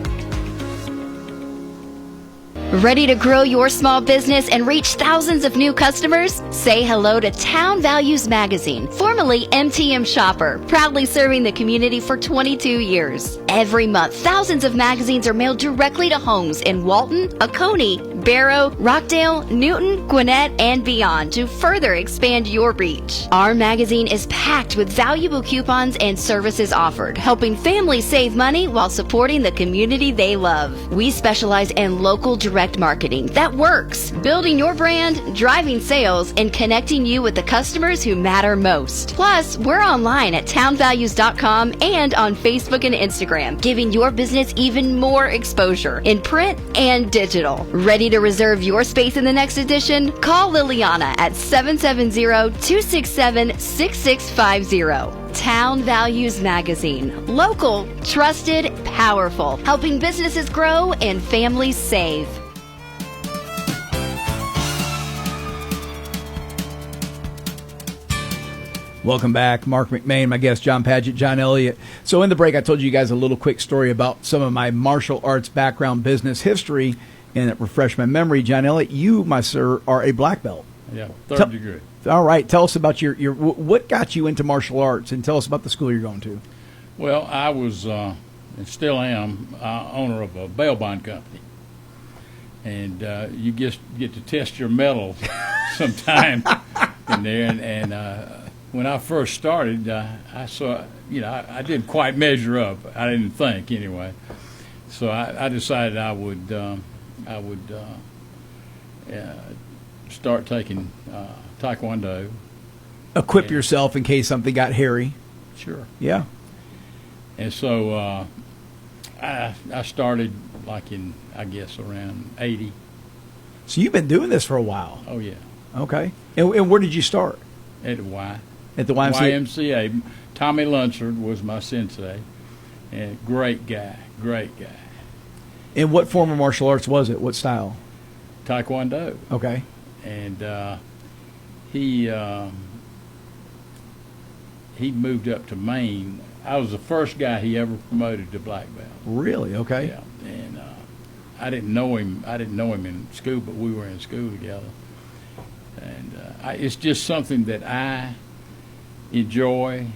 Ready to grow your small business and reach thousands of new customers? Say hello to Town Values Magazine, formerly MTM Shopper, proudly serving the community for 22 years. Every month, thousands of magazines are mailed directly to homes in Walton, Oconee, Barrow, Rockdale, Newton, Gwinnett, and beyond to further expand your reach. Our magazine is packed with valuable coupons and services offered, helping families save money while supporting the community they love. We specialize in local direct marketing that works, building your brand, driving sales, and connecting you with the customers who matter most. Plus, we're online at townvalues.com and on Facebook and Instagram, giving your business even more exposure in print and digital. Ready to reserve your space in the next edition? Call Liliana at 770-267-6650. Town Values Magazine. Local, trusted, powerful, helping businesses grow and families save. Welcome back. Marc McMain, my guest, John Padgett, John Elliott. So in the break, I told you guys a little quick story about some of my martial arts background, business history, and it refreshed my memory. John Elliott, you, my sir, are a black belt. Yeah, third degree. All right. Tell us about your what got you into martial arts, and tell us about the school you're going to. Well, I was, and still am, owner of a bail bond company. And you just get to test your mettle sometime in there. And when I first started, I saw, I didn't quite measure up. I didn't think, anyway. So I decided I would start taking Taekwondo. Equip yourself in case something got hairy. Sure. Yeah. And so I started like in, I guess, around 80. So you've been doing this for a while. Oh, yeah. Okay. And where did you start? At the Y. At the YMCA? YMCA. Tommy Lunsford was my sensei. And great guy. And what form of martial arts was it? What style? Taekwondo. Okay. And he moved up to Maine. I was the first guy he ever promoted to black belt. Really? Okay. Yeah. And I didn't know him. In school, but we were in school together. And it's just something that I enjoy.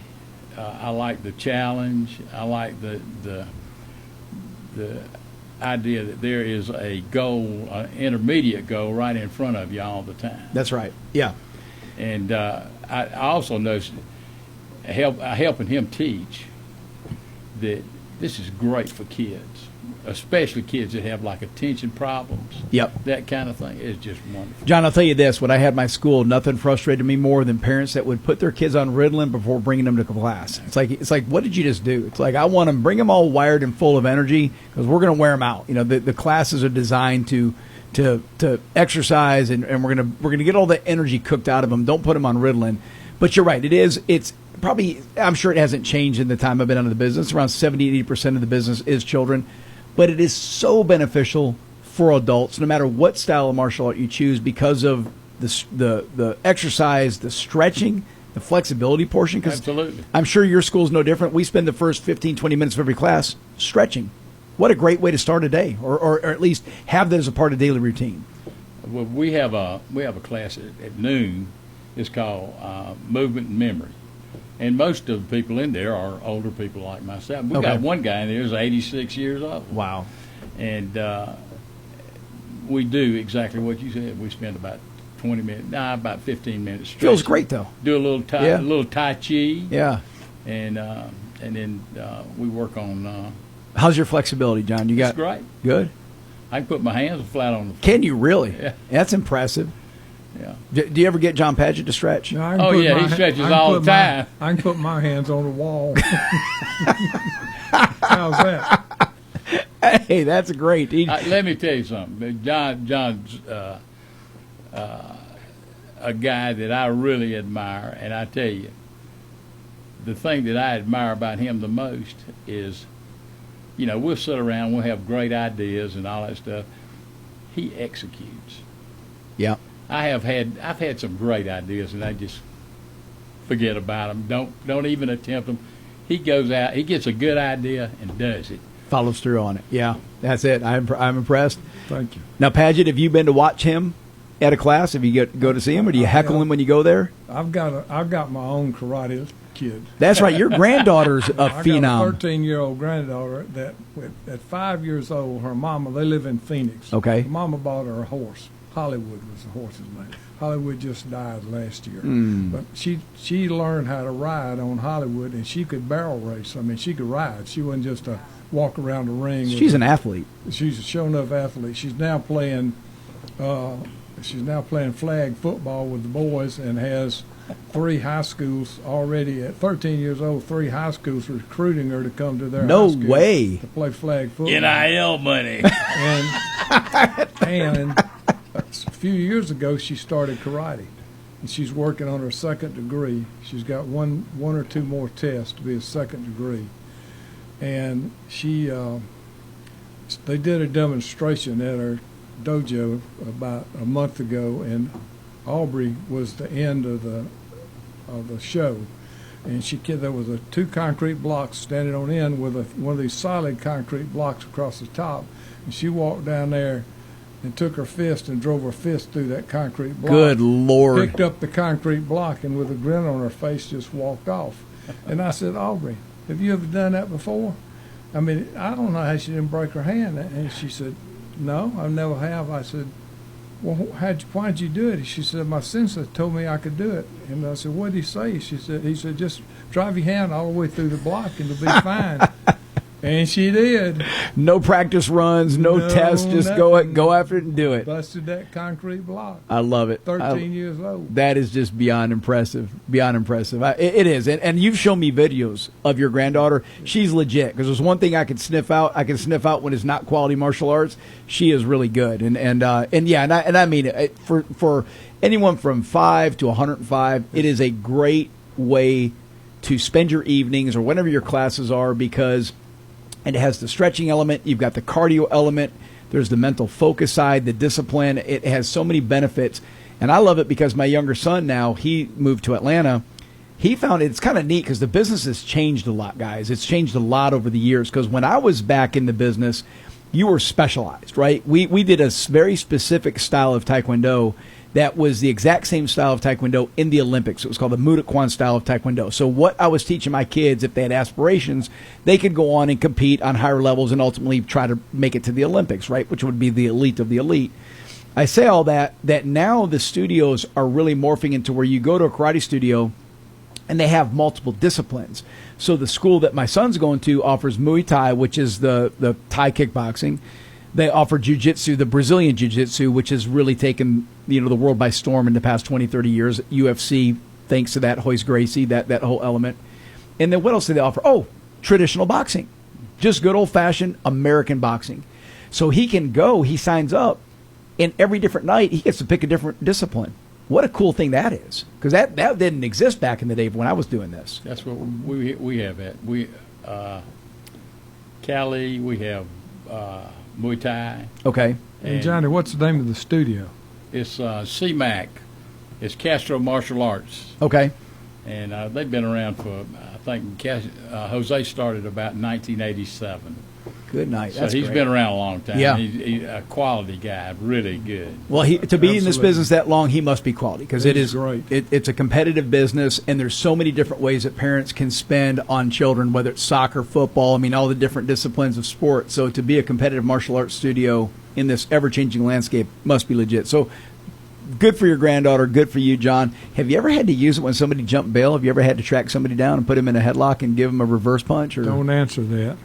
I like the challenge. I like the idea that there is a goal, an intermediate goal, right in front of you all the time. That's right. Yeah. And I also noticed, helping him teach, that this is great for kids, especially kids that have like attention problems. Yep. That kind of thing is just wonderful. John, I'll tell you this. When I had my school, nothing frustrated me more than parents that would put their kids on Ritalin before bringing them to class. It's like, what did you just do? It's like, I want them, bring them all wired and full of energy because we're going to wear them out. The classes are designed to exercise, and we're gonna get all the energy cooked out of them. Don't put them on Ritalin. But you're right. It's probably, I'm sure it hasn't changed in the time I've been out of the business. Around 70-80% of the business is children. But it is so beneficial for adults, no matter what style of martial art you choose, because of the exercise, the stretching, the flexibility portion. Absolutely. I'm sure your school's no different. We spend the first 15, 20 minutes of every class stretching. What a great way to start a day, or at least have that as a part of daily routine. Well, we have a class at noon. It's called Movement and Memory. And most of the people in there are older people like myself. We got one guy in there who's 86 years old. Wow. And we do exactly what you said. We spend about 20 minutes, about 15 minutes stretching. Feels great, though. Do a little tai chi. Yeah. And then we work on... How's your flexibility, John? It's great. Good? I can put my hands flat on the floor. Can you really? Yeah. That's impressive. Yeah. Do you ever get John Padgett to stretch? No, he stretches all the time. I can put my hands on the wall. How's that? Hey, that's great. Let me tell you something. John's a guy that I really admire, and I tell you, the thing that I admire about him the most is, we'll sit around, we'll have great ideas and all that stuff. He executes. Yeah. I've had some great ideas, and I just forget about them. Don't even attempt them. He goes out, he gets a good idea and does it. Follows through on it. Yeah, that's it. I'm impressed. Thank you. Now, Padgett, have you been to watch him at a class? Have you go to see him, or do you heckle him when you go there? I've got my own karate kid. That's right. Your granddaughter's a phenom. I got a 13-year-old granddaughter that, at 5 years old, her mama, they live in Phoenix. Okay. Her mama bought her a horse. Hollywood was the horse's name. Hollywood just died last year. But she learned how to ride on Hollywood, and she could barrel race. I mean, she could ride. She wasn't just a walk around the ring. She's an athlete. She's a show enough athlete. She's now playing flag football with the boys, and has 3 high schools already at 13 years old. 3 high schools recruiting her to come to their no high school way to play flag football. NIL money. And a few years ago, she started karate, and she's working on her 2nd degree. She's got one or two more tests to be a 2nd degree, and they did a demonstration at her dojo about a month ago, and Aubrey was the end of the show, And there was 2 concrete blocks standing on end with one of these solid concrete blocks across the top. And she walked down there and took her fist and drove her fist through that concrete block. Good Lord. Picked up the concrete block and with a grin on her face just walked off. And I said, Aubrey, have you ever done that before? I mean, I don't know how she didn't break her hand. And she said, no, I never have. I said, well, why'd you do it? She said, my sensei told me I could do it. And I said, what did he say? He said, just drive your hand all the way through the block and it'll be fine. And she did. No practice runs, no tests, just go after it and do it. Busted that concrete block. I love it. 13 years old. That is just beyond impressive. Beyond impressive. It is. And you've shown me videos of your granddaughter. She's legit. Because there's one thing I can sniff out. I can sniff out when it's not quality martial arts. She is really good. And I mean it, for anyone from 5 to 105, it is a great way to spend your evenings or whatever your classes are, because it has the stretching element, you've got the cardio element, there's the mental focus side, the discipline. It has so many benefits. And I love it because my younger son now, he moved to Atlanta. He found it's kind of neat because the business has changed a lot, guys. It's changed a lot over the years, because when I was back in the business, you were specialized, right? We did a very specific style of Taekwondo that was the exact same style of Taekwondo in the Olympics. It was called the Mudokwan style of Taekwondo. So what I was teaching my kids, if they had aspirations, they could go on and compete on higher levels and ultimately try to make it to the Olympics, right? Which would be the elite of the elite. I say all that now the studios are really morphing into where you go to a karate studio and they have multiple disciplines. So the school that my son's going to offers Muay Thai, which is the Thai kickboxing. They offer jiu-jitsu, the Brazilian jiu-jitsu, which has really taken the world by storm in the past 20, 30 years. UFC, thanks to that, Royce Gracie, that whole element. And then what else do they offer? Oh, traditional boxing. Just good old-fashioned American boxing. So he can go, he signs up, and every different night he gets to pick a different discipline. What a cool thing that is, because that didn't exist back in the day when I was doing this. That's what we have at Cali. We have Muay Thai. Okay. And Johnny, what's the name of the studio? It's CMAC. It's Castro Martial Arts. Okay. And they've been around for, I think, Jose started about 1987. Good night. So he's great. Been around a long time. Yeah. He's a quality guy, really good. Well, to be in this business that long, he must be quality, because it is great. It's a competitive business, and there's so many different ways that parents can spend on children, whether it's soccer, football, I mean, all the different disciplines of sport. So to be a competitive martial arts studio in this ever-changing landscape must be legit. So good for your granddaughter, good for you, John. Have you ever had to use it when somebody jumped bail? Have you ever had to track somebody down and put him in a headlock and give him a reverse punch? Or? Don't answer that.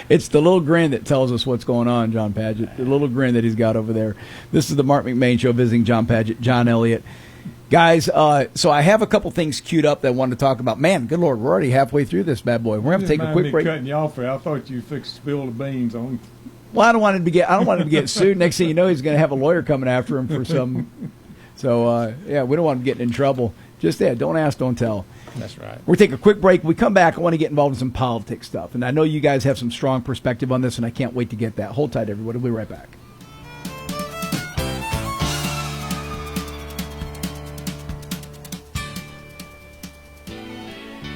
It's the little grin that tells us what's going on, John Padgett. The little grin that he's got over there. This is the Marc McMain Show, visiting John Padgett, John Elliott. Guys, so I have a couple things queued up that I wanted to talk about. Man, good Lord, we're already halfway through this bad boy. We're going to have to take a quick break. Cutting you off there. I thought you fixed to spill the beans on. Well, I don't want him to get sued. Next thing you know, he's going to have a lawyer coming after him for some. So yeah, we don't want him getting in trouble. Just that. Don't ask, don't tell. That's right. We'll take a quick break. When we come back, I want to get involved in some politics stuff. And I know you guys have some strong perspective on this, and I can't wait to get that. Hold tight, everybody. We'll be right back.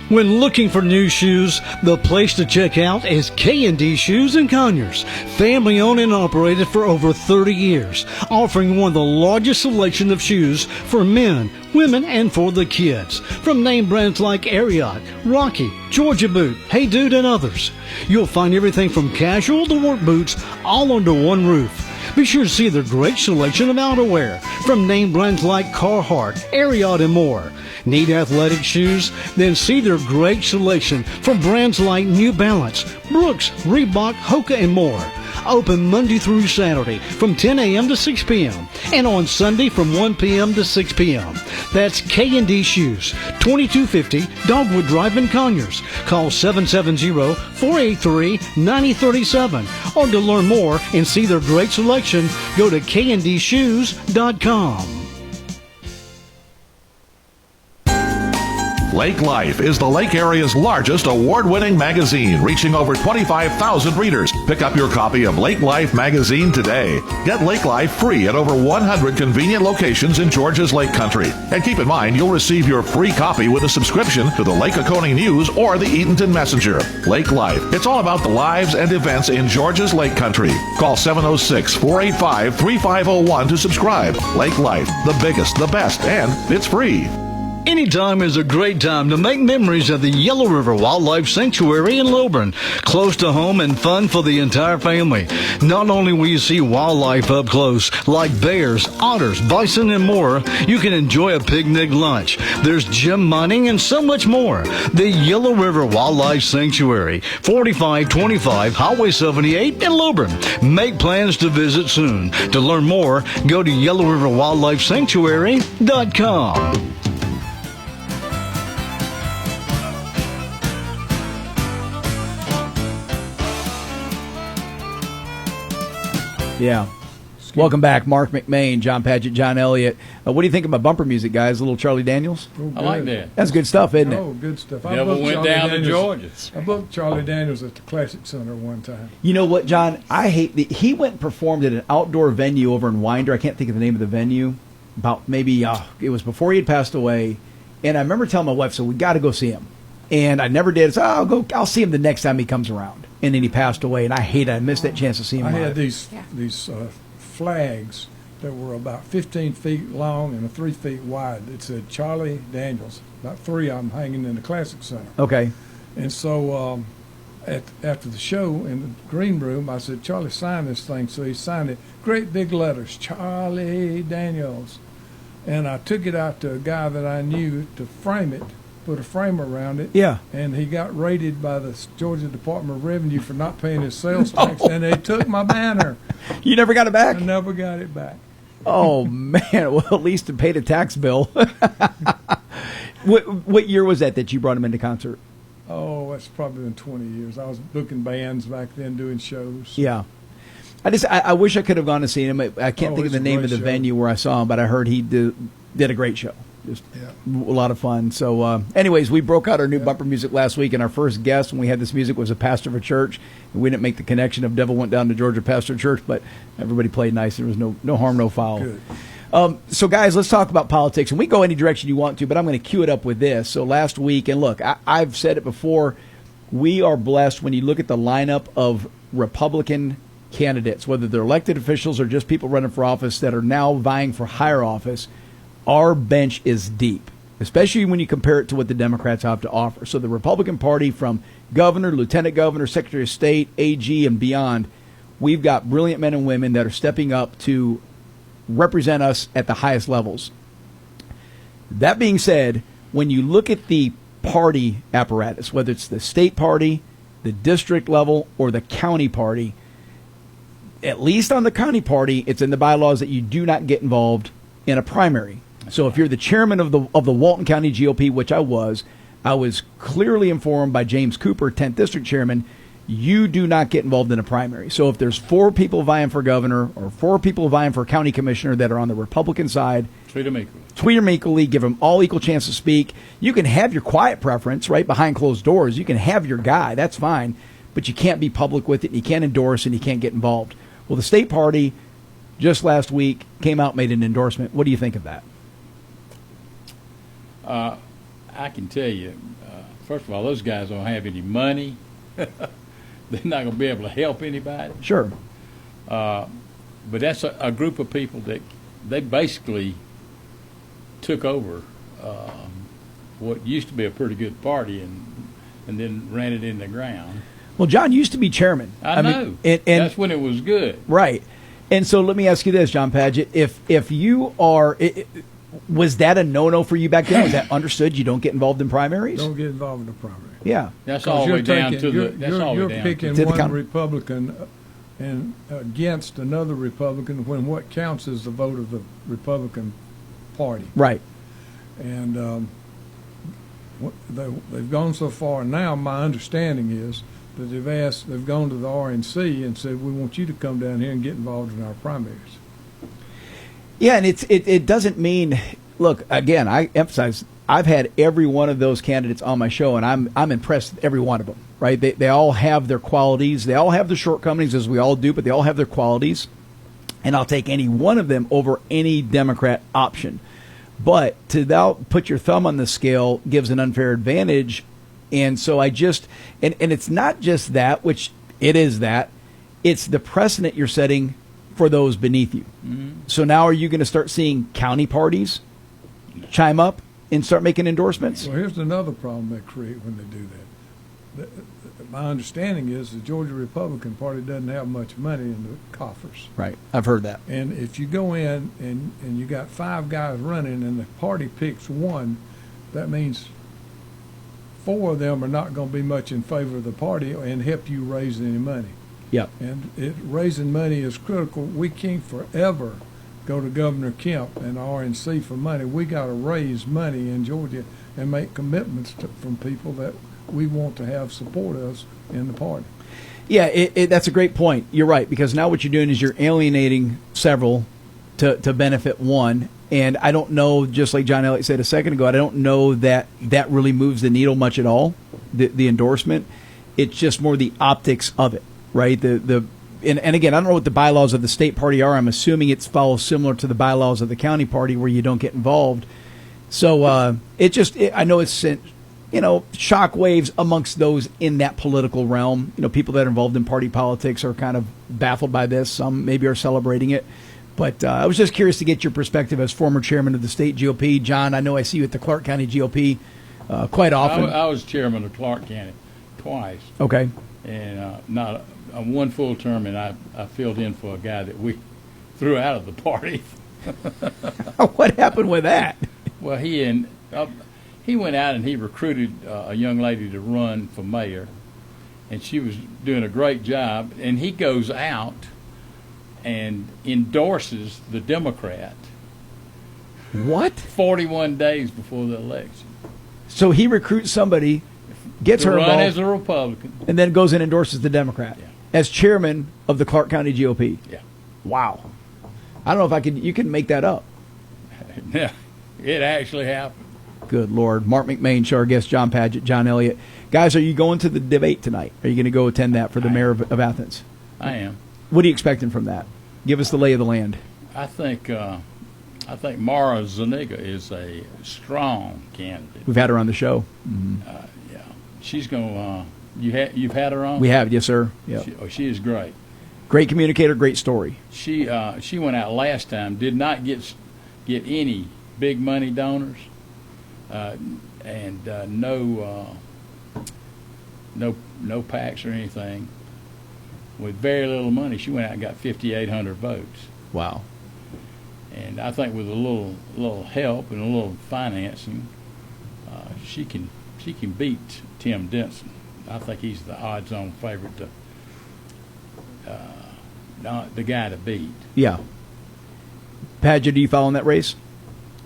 When looking for new shoes, the place to check out is K&D Shoes in Conyers. Family owned and operated for over 30 years, offering one of the largest selection of shoes for men, women, and for the kids. From name brands like Ariat, Rocky, Georgia Boot, Hey Dude, and others. You'll find everything from casual to work boots all under one roof. Be sure to see their great selection of outerwear from name brands like Carhartt, Ariat, and more. Need athletic shoes? Then see their great selection from brands like New Balance, Brooks, Reebok, Hoka, and more. Open Monday through Saturday from 10 a.m. to 6 p.m. and on Sunday from 1 p.m. to 6 p.m. That's K&D Shoes, 2250 Dogwood Drive in Conyers. Call 770-483-9037. Or to learn more and see their great selection, go to kndshoes.com. Lake Life is the Lake area's largest award-winning magazine, reaching over 25,000 readers. Pick up your copy of Lake Life magazine today. Get Lake Life free at over 100 convenient locations in Georgia's Lake Country. And keep in mind, you'll receive your free copy with a subscription to the Lake Oconee News or the Eatonton Messenger. Lake Life. It's all about the lives and events in Georgia's Lake Country. Call 706-485-3501 to subscribe. Lake Life, the biggest, the best, and it's free. Anytime is a great time to make memories at the Yellow River Wildlife Sanctuary in Lilburn. Close to home and fun for the entire family. Not only will you see wildlife up close, like bears, otters, bison, and more, you can enjoy a picnic lunch. There's gem mining and so much more. The Yellow River Wildlife Sanctuary, 4525 Highway 78 in Lilburn. Make plans to visit soon. To learn more, go to yellowriverwildlifesanctuary.com. Yeah. Welcome back, Marc McMain, John Padgett, John Elliott. What do you think about bumper music, guys? A little Charlie Daniels? Oh, I like that. That's good stuff, isn't it? Oh, good stuff. Devil went down to Georgia. I booked Charlie Daniels at the Classic Center one time. You know what, John? I hate he went and performed at an outdoor venue over in Winder. I can't think of the name of the venue. About maybe it was before he had passed away, and I remember telling my wife, "So we got to go see him." And I never did. So I'll see him the next time he comes around. And then he passed away, and I missed that chance to see him. I live. had these flags that were about 15 feet long and 3 feet wide. It said Charlie Daniels. About 3 of them hanging in the Classic Center. Okay. And so after the show in the green room, I said, Charlie, sign this thing. So he signed it. Great big letters, Charlie Daniels. And I took it out to a guy that I knew to frame it, put a frame around it. Yeah. And he got raided by the Georgia Department of Revenue for not paying his sales tax, and they took my banner. You never got it back? I never got it back. Oh, man. Well, at least to pay the tax bill. What year was that you brought him into concert? Oh, that's probably been 20 years. I was booking bands back then, doing shows. Yeah. I wish I could have gone to see him. I can't think of the name of the venue where I saw him, but I heard he did a great show. Just a lot of fun. So, anyways, we broke out our new bumper music last week, and our first guest when we had this music was a pastor of a church. And we didn't make the connection of Devil Went Down to Georgia Pastor Church, but everybody played nice. There was no harm, no foul. Good. So, guys, let's talk about politics. And we go any direction you want to, but I'm going to cue it up with this. So last week, and look, I've said it before, we are blessed when you look at the lineup of Republican candidates, whether they're elected officials or just people running for office that are now vying for higher office. Our bench is deep, especially when you compare it to what the Democrats have to offer. So the Republican Party, from governor, lieutenant governor, secretary of state, AG, and beyond, we've got brilliant men and women that are stepping up to represent us at the highest levels. That being said, when you look at the party apparatus, whether it's the state party, the district level, or the county party, at least on the county party, it's in the bylaws that you do not get involved in a primary. So if you're the chairman of the Walton County GOP, which I was clearly informed by James Cooper, 10th District Chairman, you do not get involved in a primary. So if there's 4 people vying for governor or 4 people vying for county commissioner that are on the Republican side, treat them equally. Treat them equally. Give them all equal chance to speak. You can have your quiet preference, right, behind closed doors. You can have your guy. That's fine. But you can't be public with it, and you can't endorse, and you can't get involved. Well, the state party just last week came out and made an endorsement. What do you think of that? I can tell you, first of all, those guys don't have any money. They're not going to be able to help anybody. Sure. But that's a group of people that they basically took over what used to be a pretty good party and then ran it in the ground. Well, John used to be chairman. I know. mean, and that's when it was good. Right. And so let me ask you this, John Padgett. If you are... was that a no-no for you back then? Was that understood? You don't get involved in primaries? Don't get involved in the primary. Yeah. That's all the way down to the... You're picking one Republican and against another Republican when what counts is the vote of the Republican Party. Right. And they've gone so far now. My understanding is that they've gone to the RNC and said, we want you to come down here and get involved in our primaries. Yeah, and it doesn't mean, look, again, I emphasize, I've had every one of those candidates on my show, and I'm impressed with every one of them. Right? They all have their qualities. They all have their shortcomings, as we all do, but they all have their qualities. And I'll take any one of them over any Democrat option. But to put your thumb on the scale gives an unfair advantage. And so I just, and it's not just that, which it is that, it's the precedent you're setting for those beneath you. Mm-hmm. So now are you going to start seeing county parties chime up and start making endorsements? Well, here's another problem they create when they do that. My understanding is the Georgia Republican Party doesn't have much money in the coffers. Right. I've heard that. And if you go in and you got 5 guys running and the party picks one, that means 4 of them are not going to be much in favor of the party and help you raise any money. Yep. And raising money is critical. We can't forever go to Governor Kemp and RNC for money. We got to raise money in Georgia and make commitments from people that we want to have support us in the party. Yeah, that's a great point. You're right, because now what you're doing is you're alienating several to benefit one. And I don't know, just like John Elliott said a second ago, I don't know that really moves the needle much at all, the endorsement. It's just more the optics of it, right? And again, I don't know what the bylaws of the state party are. I'm assuming it follows similar to the bylaws of the county party where you don't get involved. So I know it's sent, shock waves amongst those in that political realm. People that are involved in party politics are kind of baffled by this. Some maybe are celebrating it. But I was just curious to get your perspective as former chairman of the state GOP. John, I know I see you at the Clark County GOP quite often. I was chairman of Clark County twice. Okay. And not one full term, and I filled in for a guy that we threw out of the party. What happened with that? Well, he went out and he recruited a young lady to run for mayor, and she was doing a great job. And he goes out and endorses the Democrat. What? 41 days before the election. So he recruits somebody, gets her involved, run as a Republican, and then goes and endorses the Democrat as chairman of the Clark County GOP. Yeah. Wow. I don't know if you can make that up. Yeah, it actually happened. Good Lord. Marc McMain, show our guest, John Padgett, John Elliott. Guys, are you going to the debate tonight? Are you going to go attend that for the mayor of Athens? I am. What are you expecting from that? Give us the lay of the land. I think Mara Zuniga is a strong candidate. We've had her on the show. Mm-hmm. Yeah, she's going. You've had her on. We have, yes, sir. Yep. She is great. Great communicator, great story. She went out last time. Did not get any big money donors, and no PACs or anything. With very little money, she went out and got 5,800 votes. Wow. And I think with a little help and a little financing, she can beat Tim Denson. I think he's the odds-on favorite the guy to beat. Yeah. Padgett, are you following that race?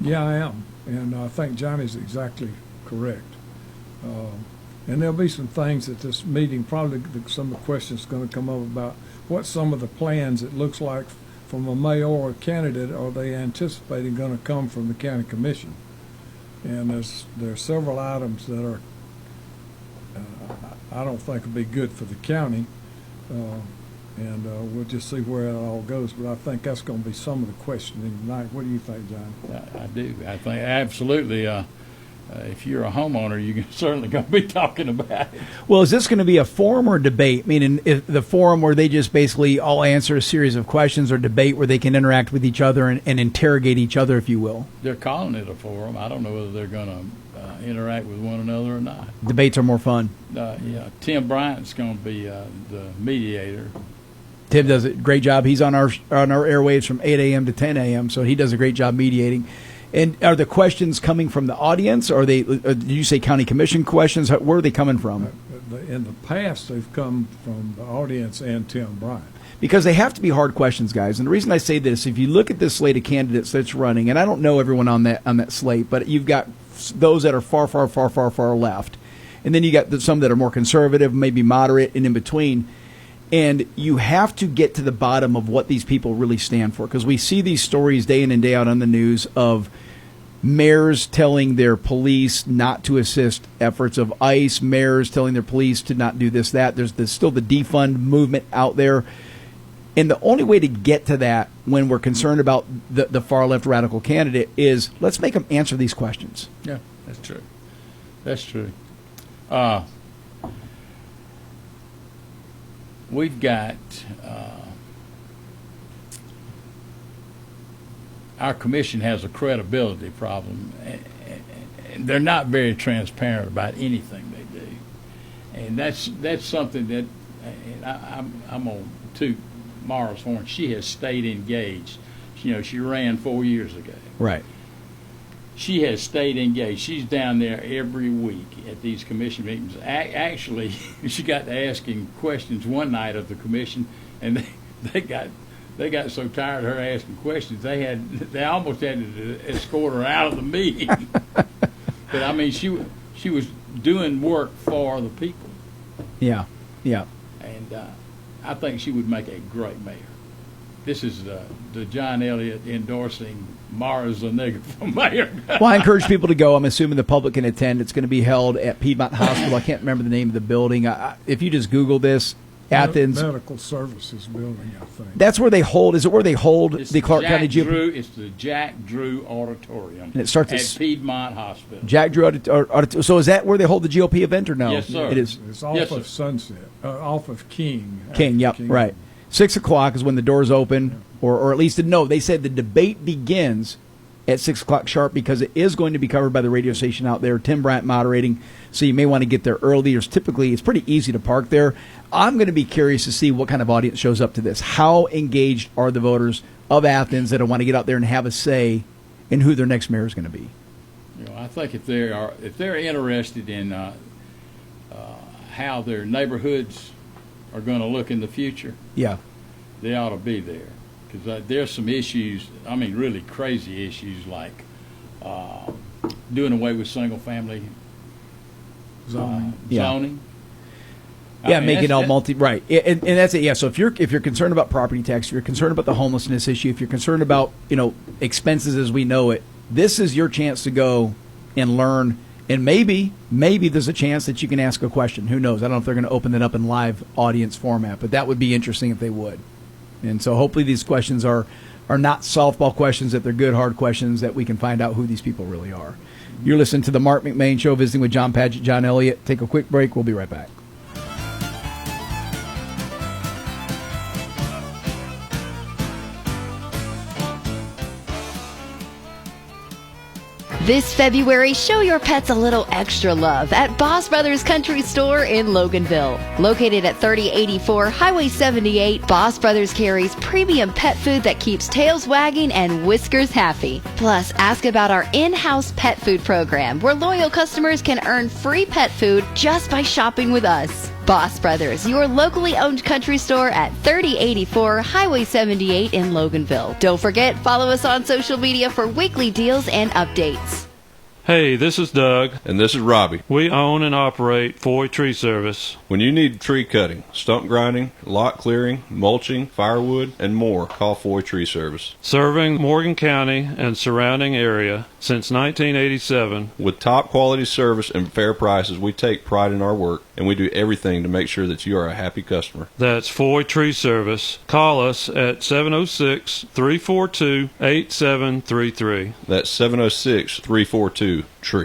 Yeah, I am, and I think Johnny's exactly correct. And there'll be some things at this meeting, probably some of the questions going to come up about what some of the plans it looks like from a mayoral candidate are they anticipating going to come from the county commission. And there's several items that are I don't think will be good for the county, and we'll just see where it all goes. But I think that's going to be some of the questioning tonight. What do you think, John? I do. I think absolutely. If you're a homeowner, you're certainly going to be talking about it. Well, is this going to be a forum or debate? Meaning the forum where they just basically all answer a series of questions, or debate where they can interact with each other and interrogate each other, if you will? They're calling it a forum. I don't know whether they're going to interact with one another or not. Debates are more fun. Yeah, Tim Bryant's going to be the mediator. Tim does a great job. He's on our airwaves from 8 a.m. to 10 a.m., so he does a great job mediating. And are the questions coming from the audience, or did you say county commission questions? Where are they coming from? In the past, they've come from the audience and Tim Bryant. Because they have to be hard questions, guys. And the reason I say this, if you look at this slate of candidates that's running, and I don't know everyone on that slate, but you've got those that are far, far, far, far, far left. And then you got some that are more conservative, maybe moderate, and in between. And you have to get to the bottom of what these people really stand for, because we see these stories day in and day out on the news of mayors telling their police not to assist efforts of ICE, mayors telling their police to not do this, that. There's still the defund movement out there. And the only way to get to that when we're concerned about the far-left radical candidate is let's make them answer these questions. Yeah, that's true. That's true. We've got our commission has a credibility problem. And they're not very transparent about anything they do, and that's something that I'm on toot Mara's horn. She has stayed engaged. She ran 4 years ago. Right. She has stayed engaged. She's down there every week at these commission meetings. Actually, she got to asking questions one night of the commission, and they got so tired of her asking questions, they almost had to escort her out of the meeting. But I mean, she was doing work for the people. Yeah, yeah. And I think she would make a great mayor. This is the John Elliott endorsing Mara Zuniga for mayor. Well, I encourage people to go. I'm assuming the public can attend. It's going to be held at Piedmont Hospital. I can't remember the name of the building. If you just Google this, Athens Medical Services Building, I think. That's where they hold. Is it where they hold the Clark County GOP? It's the Jack Drew Auditorium. And it starts at Piedmont Hospital. Jack Drew Auditorium. So is that where they hold the GOP event or no? Yes, sir. It is. It's off of Sunset, off of King. King, yep, King. right. 6 o'clock is when the doors open, or at least no. They said the debate begins at 6 o'clock sharp because it is going to be covered by the radio station out there. Tim Bryant moderating, so you may want to get there early. It's pretty easy to park there. I'm going to be curious to see what kind of audience shows up to this. How engaged are the voters of Athens that want to get out there and have a say in who their next mayor is going to be? I think if they're interested in how their neighborhoods are going to look in the future, yeah, they ought to be there. Because there's some issues, I mean really crazy issues like doing away with single-family zoning. Yeah, making all right, and that's it. Yeah, so if you're concerned about property tax, if you're concerned about the homelessness issue, if you're concerned about expenses as we know it, this is your chance to go and learn. And maybe there's a chance that you can ask a question. Who knows? I don't know if they're going to open it up in live audience format, but that would be interesting if they would. And so hopefully these questions are not softball questions, that they're good, hard questions, that we can find out who these people really are. You're listening to the Marc McMain Show, visiting with John Padgett, John Elliott. Take a quick break. We'll be right back. This February, show your pets a little extra love at Boss Brothers Country Store in Loganville. Located at 3084 Highway 78, Boss Brothers carries premium pet food that keeps tails wagging and whiskers happy. Plus, ask about our in-house pet food program, where loyal customers can earn free pet food just by shopping with us. Boss Brothers, your locally owned country store at 3084 Highway 78 in Loganville. Don't forget, follow us on social media for weekly deals and updates. Hey, this is Doug. And this is Robbie. We own and operate Foy Tree Service. When you need tree cutting, stump grinding, lot clearing, mulching, firewood, and more, call Foy Tree Service. Serving Morgan County and surrounding area since 1987. With top quality service and fair prices, we take pride in our work, and we do everything to make sure that you are a happy customer. That's Foy Tree Service. Call us at 706-342-8733. That's 706-342-TREE.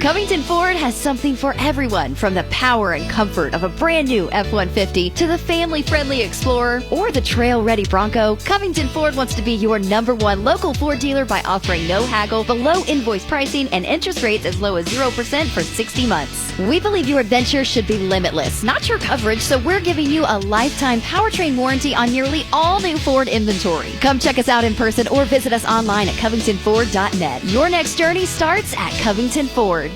Covington Ford has something for everyone, from the power and comfort of a brand new F-150 to the family-friendly Explorer or the trail-ready Bronco. Covington Ford wants to be your #1 local Ford dealer by offering no haggle, below invoice pricing, and interest rates as low as 0% for 60 months. We believe your adventure should be limitless, not your coverage, so we're giving you a lifetime powertrain warranty on nearly all new Ford inventory. Come check us out in person or visit us online at covingtonford.net. Your next journey starts at Covington Ford.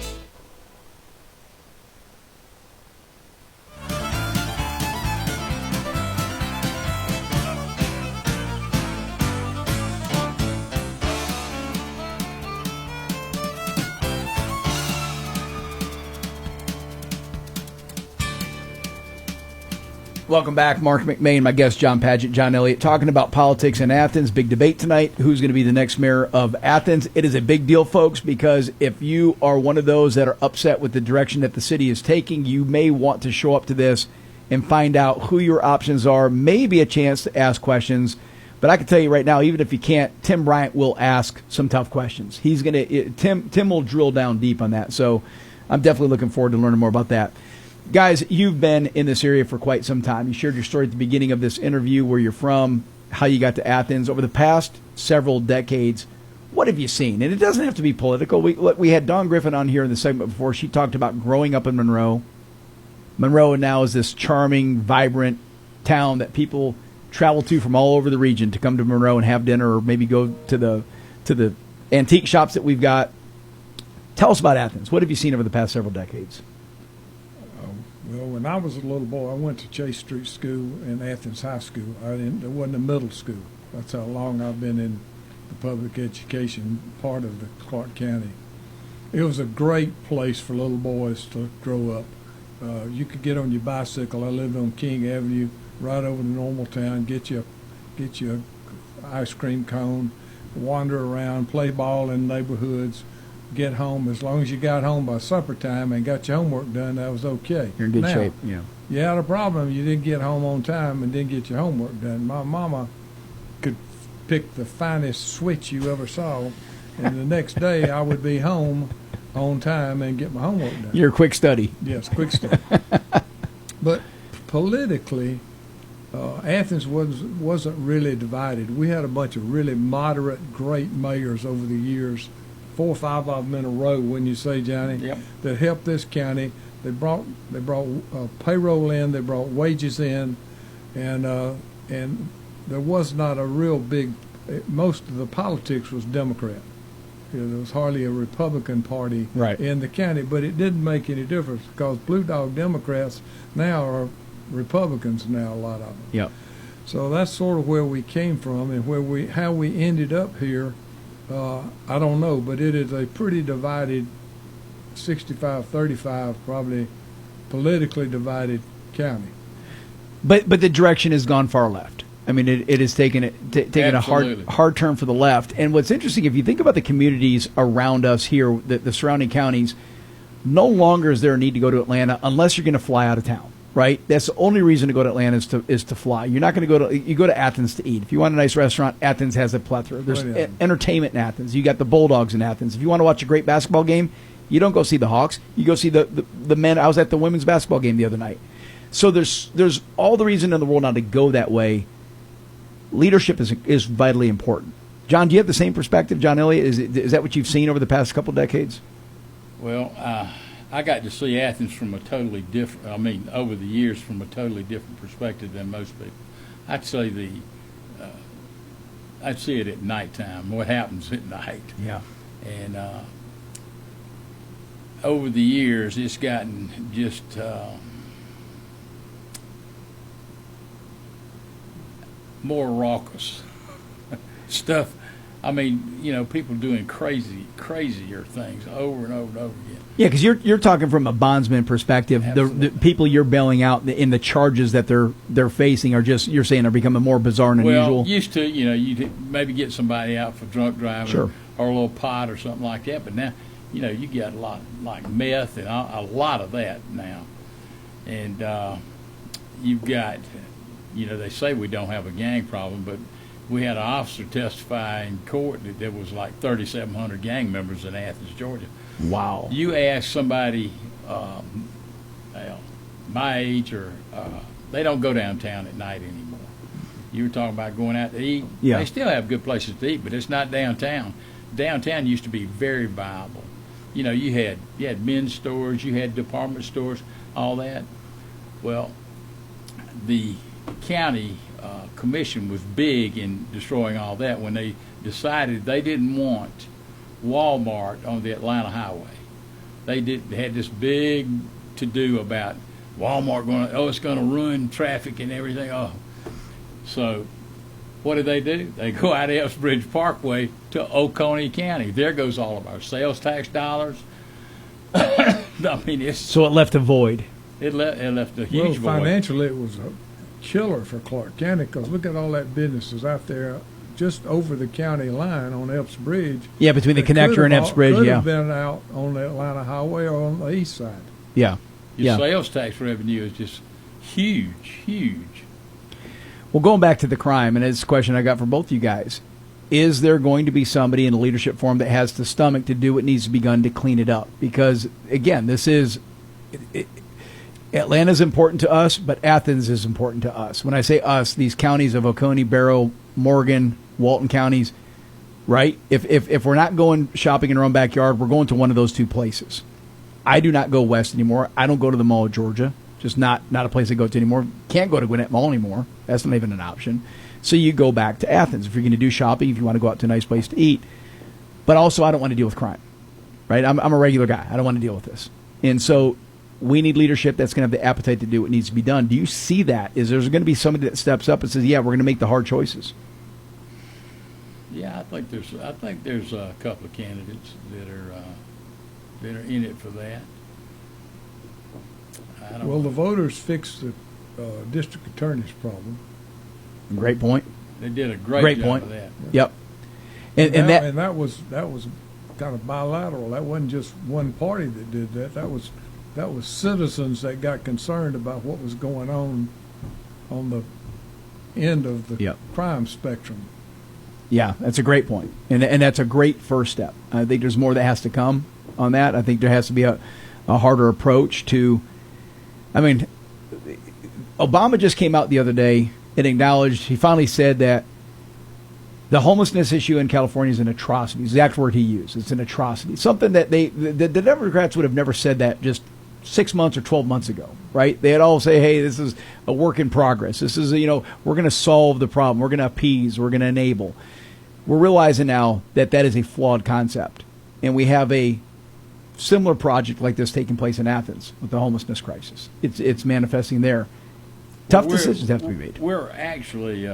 Welcome back. Marc McMain, my guest John Padgett, John Elliott, talking about politics in Athens. Big debate tonight. Who's going to be the next mayor of Athens? It is a big deal, folks, because if you are one of those that are upset with the direction that the city is taking, you may want to show up to this and find out who your options are, maybe a chance to ask questions. But I can tell you right now, even if you can't, Tim Bryant will ask some tough questions. He's going to Tim will drill down deep on that. So I'm definitely looking forward to learning more about that. Guys, you've been in this area for quite some time. You shared your story at the beginning of this interview, where you're from, how you got to Athens. Over the past several decades, what have you seen? And it doesn't have to be political. We had Dawn Griffin on here in the segment before. She talked about growing up in Monroe. Monroe now is this charming, vibrant town that people travel to from all over the region to come to Monroe and have dinner, or maybe go to the antique shops that we've got. Tell us about Athens. What have you seen over the past several decades? Well, when I was a little boy, I went to Chase Street School and Athens High School. There wasn't a middle school. That's how long I've been in the public education part of the Clark County. It was a great place for little boys to grow up. You could get on your bicycle. I lived on King Avenue, right over to Normaltown, get you an ice cream cone, wander around, play ball in neighborhoods, get home. As long as you got home by supper time and got your homework done, that was okay. You're in good shape, yeah. You had a problem. You didn't get home on time and didn't get your homework done. My mama could pick the finest switch you ever saw, and the next day I would be home on time and get my homework done. You're a quick study. Yes, quick study. But politically, Athens wasn't really divided. We had a bunch of really moderate, great mayors over the years, 4 or 5 of them in a row, wouldn't you say, Johnny? Yep. That helped this county. They brought payroll in, they brought wages in, and there was not a real big. Most of the politics was Democrat. There was hardly a Republican Party in the county, but it didn't make any difference because Blue Dog Democrats now are Republicans now, a lot of them. Yep. So that's sort of where we came from, and how we ended up here. I don't know, but it is a pretty divided 65-35, probably politically divided county. But the direction has gone far left. I mean, it has taken a hard turn for the left. And what's interesting, if you think about the communities around us here, the surrounding counties, no longer is there a need to go to Atlanta unless you're going to fly out of town. Right, that's the only reason to go to Atlanta is to fly. You're not going to go to Athens to eat. If you want a nice restaurant, Athens has a plethora. There's entertainment in Athens. You got the Bulldogs in Athens. If you want to watch a great basketball game, you don't go see the Hawks. You go see the men. I was at the women's basketball game the other night. So there's all the reason in the world now to go that way. Leadership is vitally important. John, do you have the same perspective? John Elliott, is that what you've seen over the past couple decades? Well, I got to see Athens from a totally different, over the years from a totally different perspective than most people. I'd say I'd see it at nighttime, what happens at night. Yeah. And over the years, it's gotten just more raucous stuff. I mean, people doing crazier things over and over and over again. Yeah, because you're talking from a bondsman perspective. The people you're bailing out in the charges that they're facing are just, you're saying, are becoming more bizarre and unusual. Well, used to, you'd maybe get somebody out for drunk driving or a little pot or something like that. But now, you get a lot like meth and a lot of that now. And you've got, they say we don't have a gang problem, but we had an officer testify in court that there was like 3,700 gang members in Athens, Georgia. Wow. You ask somebody my age, or they don't go downtown at night anymore. You were talking about going out to eat. Yeah. They still have good places to eat, but it's not downtown. Downtown used to be very viable. You had men's stores, you had department stores, all that. Well, the county commission was big in destroying all that when they decided they didn't want Walmart on the Atlanta highway. They had this big to-do about Walmart it's going to ruin traffic and everything. So what do? They go out of Ellsbridge Parkway to Oconee County. There goes all of our sales tax dollars. So it left a void. It left a huge void. Financially, it was killer for Clark County, because look at all that businesses out there just over the county line on Epps Bridge. Yeah, between the connector and Epps Bridge, could yeah. have been out on the Atlanta Highway or on the east side. Yeah. Your sales tax revenue is just huge, huge. Well, going back to the crime, and it's a question I got for both you guys, is there going to be somebody in a leadership forum that has the stomach to do what needs to be done to clean it up? Because, again, this is Atlanta's important to us, but Athens is important to us. When I say us, these counties of Oconee, Barrow, Morgan, Walton counties, right? If we're not going shopping in our own backyard, we're going to one of those two places. I do not go west anymore. I don't go to the Mall of Georgia. Just not a place I go to anymore. Can't go to Gwinnett Mall anymore. That's not even an option. So you go back to Athens if you're going to do shopping, if you want to go out to a nice place to eat. But also, I don't want to deal with crime, right? I'm a regular guy. I don't want to deal with this. And so we need leadership that's going to have the appetite to do what needs to be done. Do you see that? Is there going to be somebody that steps up and says, yeah, we're going to make the hard choices? Yeah, I think there's a couple of candidates that are in it for that. Well, the voters fixed the district attorney's problem. Great point. They did a great job point. of that. Yep. And that was kind of bilateral. That wasn't just one party that did that. That was citizens that got concerned about what was going on the end of the crime spectrum. Yeah, that's a great point. And that's a great first step. I think there's more that has to come on that. I think there has to be a harder approach to, I mean, Obama just came out the other day and acknowledged, he finally said that the homelessness issue in California is an atrocity. It's the exact word he used. It's an atrocity. Something that the Democrats would have never said that just 6 months or 12 months ago, right? They'd all say, hey, this is a work in progress. This is, we're going to solve the problem. We're going to appease. We're going to enable. We're realizing now that is a flawed concept. And we have a similar project like this taking place in Athens with the homelessness crisis. It's manifesting there. Tough decisions have to be made. We're actually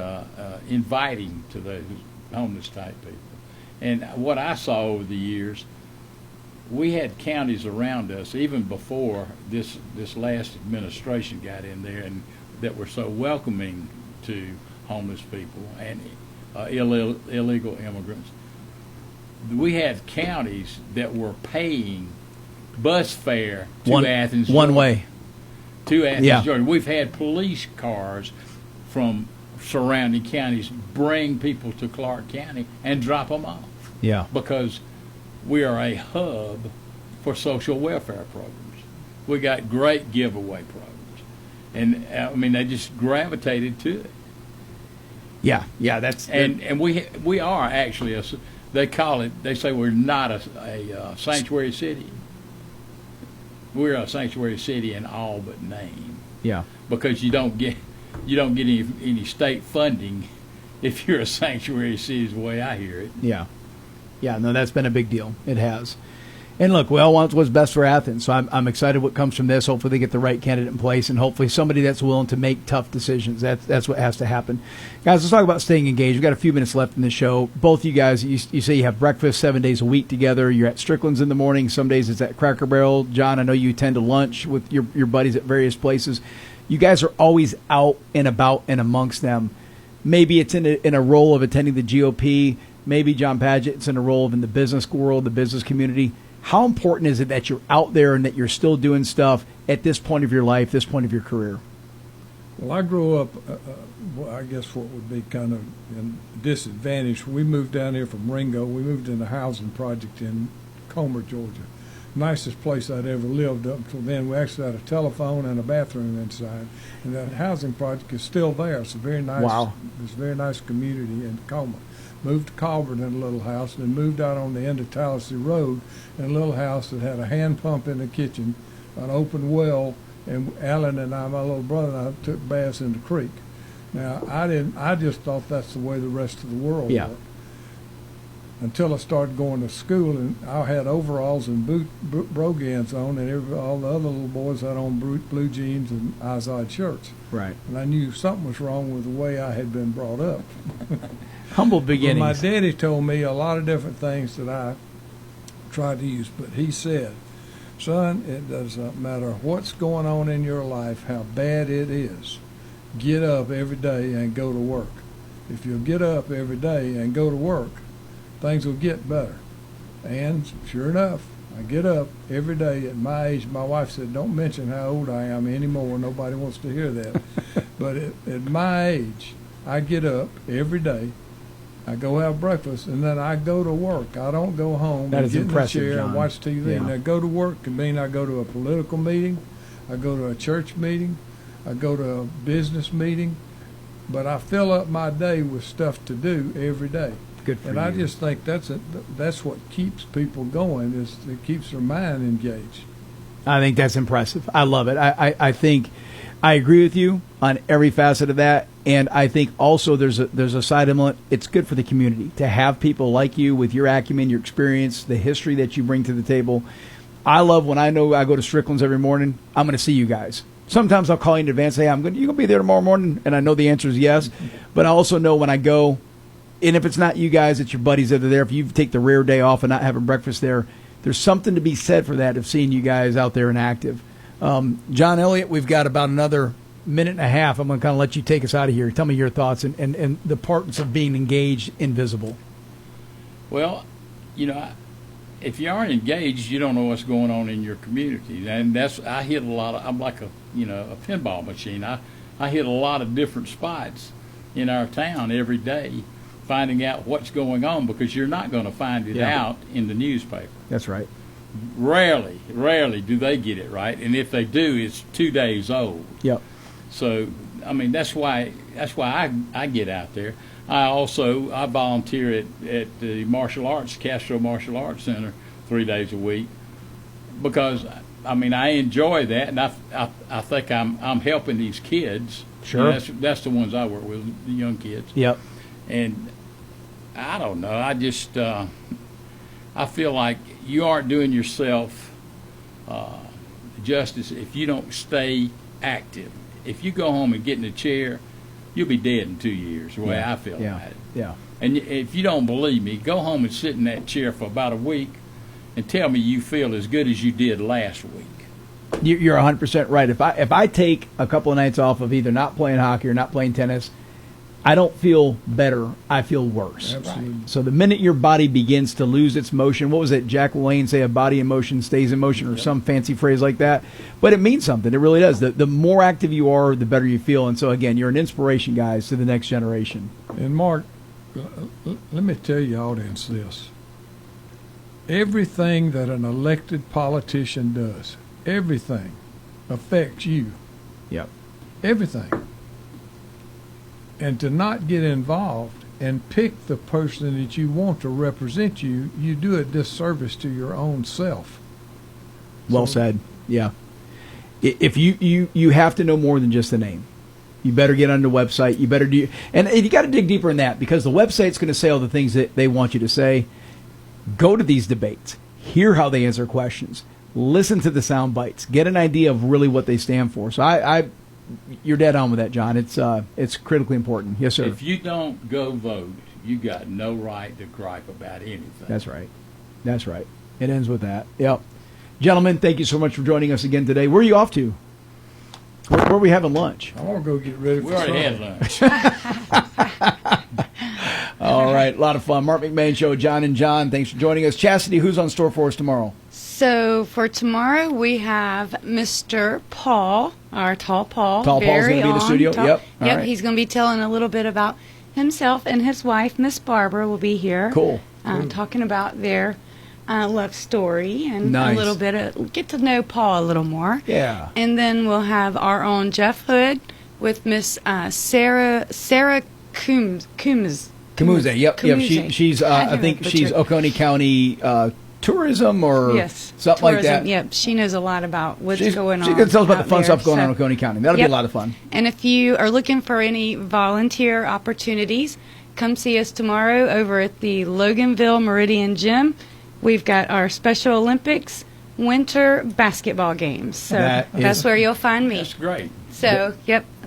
inviting to those homeless type people. And what I saw over the years, we had counties around us, even before this last administration got in there, and that were so welcoming to homeless people and illegal immigrants. We had counties that were paying bus fare to Athens, one Georgia. way. To Athens, Georgia. We've had police cars from surrounding counties bring people to Clark County and drop them off. Yeah. Because we are a hub for social welfare programs. We got great giveaway programs. And, I mean, they just gravitated to it. Yeah, that's... And we are actually, they say we're not a sanctuary city. We're a sanctuary city in all but name. Yeah. Because you don't get any state funding if you're a sanctuary city, is the way I hear it. Yeah. Yeah, no, that's been a big deal. It has. And look, we all want what's best for Athens, so I'm excited what comes from this. Hopefully they get the right candidate in place, and hopefully somebody that's willing to make tough decisions. That's what has to happen. Guys, let's talk about staying engaged. We've got a few minutes left in the show. Both you guys, you say you have breakfast 7 days a week together. You're at Strickland's in the morning. Some days it's at Cracker Barrel. John, I know you attend to lunch with your buddies at various places. You guys are always out and about and amongst them. Maybe it's in a role of attending the GOP. Maybe John Padgett's in a role of in the business world, the business community. How important is it that you're out there and that you're still doing stuff at this point of your life, this point of your career? Well, I grew up, I guess what would be kind of disadvantaged. We moved down here from Ringo. We moved in a housing project in Comer, Georgia. Nicest place I'd ever lived up until then. We actually had a telephone and a bathroom inside. And that housing project is still there. It's a very nice, It's a very nice community in Comer. Moved to Colburn in a little house, and then moved out on the end of Tallahassee Road in a little house that had a hand pump in the kitchen, an open well, and Alan and I, my little brother and I, took baths in the creek. Now, I just thought that's the way the rest of the world worked. Until I started going to school, and I had overalls and brogans on, and all the other little boys had on blue jeans and eyes-eyed shirts. Right. And I knew something was wrong with the way I had been brought up. Humble beginnings. Well, my daddy told me a lot of different things that I tried to use, but he said, son, it doesn't matter what's going on in your life, how bad it is. get up every day and go to work. If you'll get up every day and go to work, things will get better. And sure enough, I get up every day at my age. My wife said, don't mention how old I am anymore. Nobody wants to hear that. But at my age, I get up every day. I go have breakfast, and then I go to work. I don't go home and get in the chair and watch TV. Yeah. Now, go to work can mean I go to a political meeting, I go to a church meeting, I go to a business meeting, but I fill up my day with stuff to do every day. Good for and you. I just think that's what keeps people going, is it keeps their mind engaged. I think that's impressive. I love it. I think I agree with you on every facet of that, and I think also there's a side element. It's good for the community to have people like you with your acumen, your experience, the history that you bring to the table. I love when I know I go to Strickland's every morning, I'm going to see you guys. Sometimes I'll call you in advance and say, you going to be there tomorrow morning? And I know the answer is yes, but I also know when I go, and if it's not you guys, it's your buddies that are there. If you take the rare day off and not having breakfast there, there's something to be said for that, of seeing you guys out there and active. John Elliott, we've got about another minute and a half. I'm going to kind of let you take us out of here. Tell me your thoughts and the importance of being engaged and visible. Well, if you aren't engaged, you don't know what's going on in your community. And I hit a lot of, I'm like a pinball machine. I hit a lot of different spots in our town every day, finding out what's going on, because you're not going to find it out in the newspaper. That's right. Rarely do they get it right, and if they do, it's 2 days old. Yep. So, that's why I get out there. I volunteer at the Castro Martial Arts Center 3 days a week, because I enjoy that, and I think I'm helping these kids. Sure. That's the ones I work with, the young kids. Yep. And I don't know. I just I feel like you aren't doing yourself justice if you don't stay active. If you go home and get in a chair, you'll be dead in 2 years, the way I feel about it. Yeah. And if you don't believe me, go home and sit in that chair for about a week and tell me you feel as good as you did last week. You're 100% right. If I take a couple of nights off of either not playing hockey or not playing tennis, I don't feel better. I feel worse. Absolutely. So the minute your body begins to lose its motion, what was it? Jack LaLanne say, a body in motion stays in motion, or some fancy phrase like that. But it means something. It really does. The more active you are, the better you feel. And so, again, you're an inspiration, guys, to the next generation. And, Mark, let me tell you, audience, this. Everything that an elected politician does, everything affects you. Yep. Everything. And to not get involved and pick the person that you want to represent you, you do a disservice to your own self. Well said. Yeah. If you have to know more than just the name. You better get on the website. You better do, and you got to dig deeper in that, because the website's going to say all the things that they want you to say. Go to these debates. Hear how they answer questions. Listen to the sound bites. Get an idea of really what they stand for. So you're dead on with that, John. It's critically important. Yes, sir. If you don't go vote, you got no right to gripe about anything. That's right. That's right. It ends with that. Yep. Gentlemen, thank you so much for joining us again today. Where are you off to? Where are we having lunch? I want to go get ready for We already had lunch. All right. A lot of fun. Marc McMain Show, John and John. Thanks for joining us. Chastity, who's on store for us tomorrow? So for tomorrow, we have Mr. Paul, our Tall Paul. Tall Paul's going to be in the studio? Yep. All right. He's going to be telling a little bit about himself, and his wife, Miss Barbara, will be here. Cool. Talking about their love story and Nice. a little bit of get to know Paul a little more. Yeah. And then we'll have our own Jeff Hood with Miss Sarah Coombs. Camuze. Yep. Camuze. She's I think she's Oconee County tourism or yes, something tourism. like that. Yep. She knows a lot about what's going on. She can tell us about the fun out stuff going there. on in Oconee County. That'll be a lot of fun. And if you are looking for any volunteer opportunities, come see us tomorrow over at the Loganville Meridian Gym. We've got our Special Olympics winter basketball games. So that's where you'll find me. That's great. So,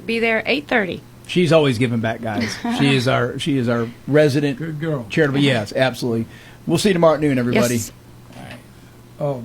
be there 8:30. She's always giving back, guys. She is our resident Good girl. charitable. Yes, absolutely. We'll see you tomorrow at noon, everybody. Yes. Oh,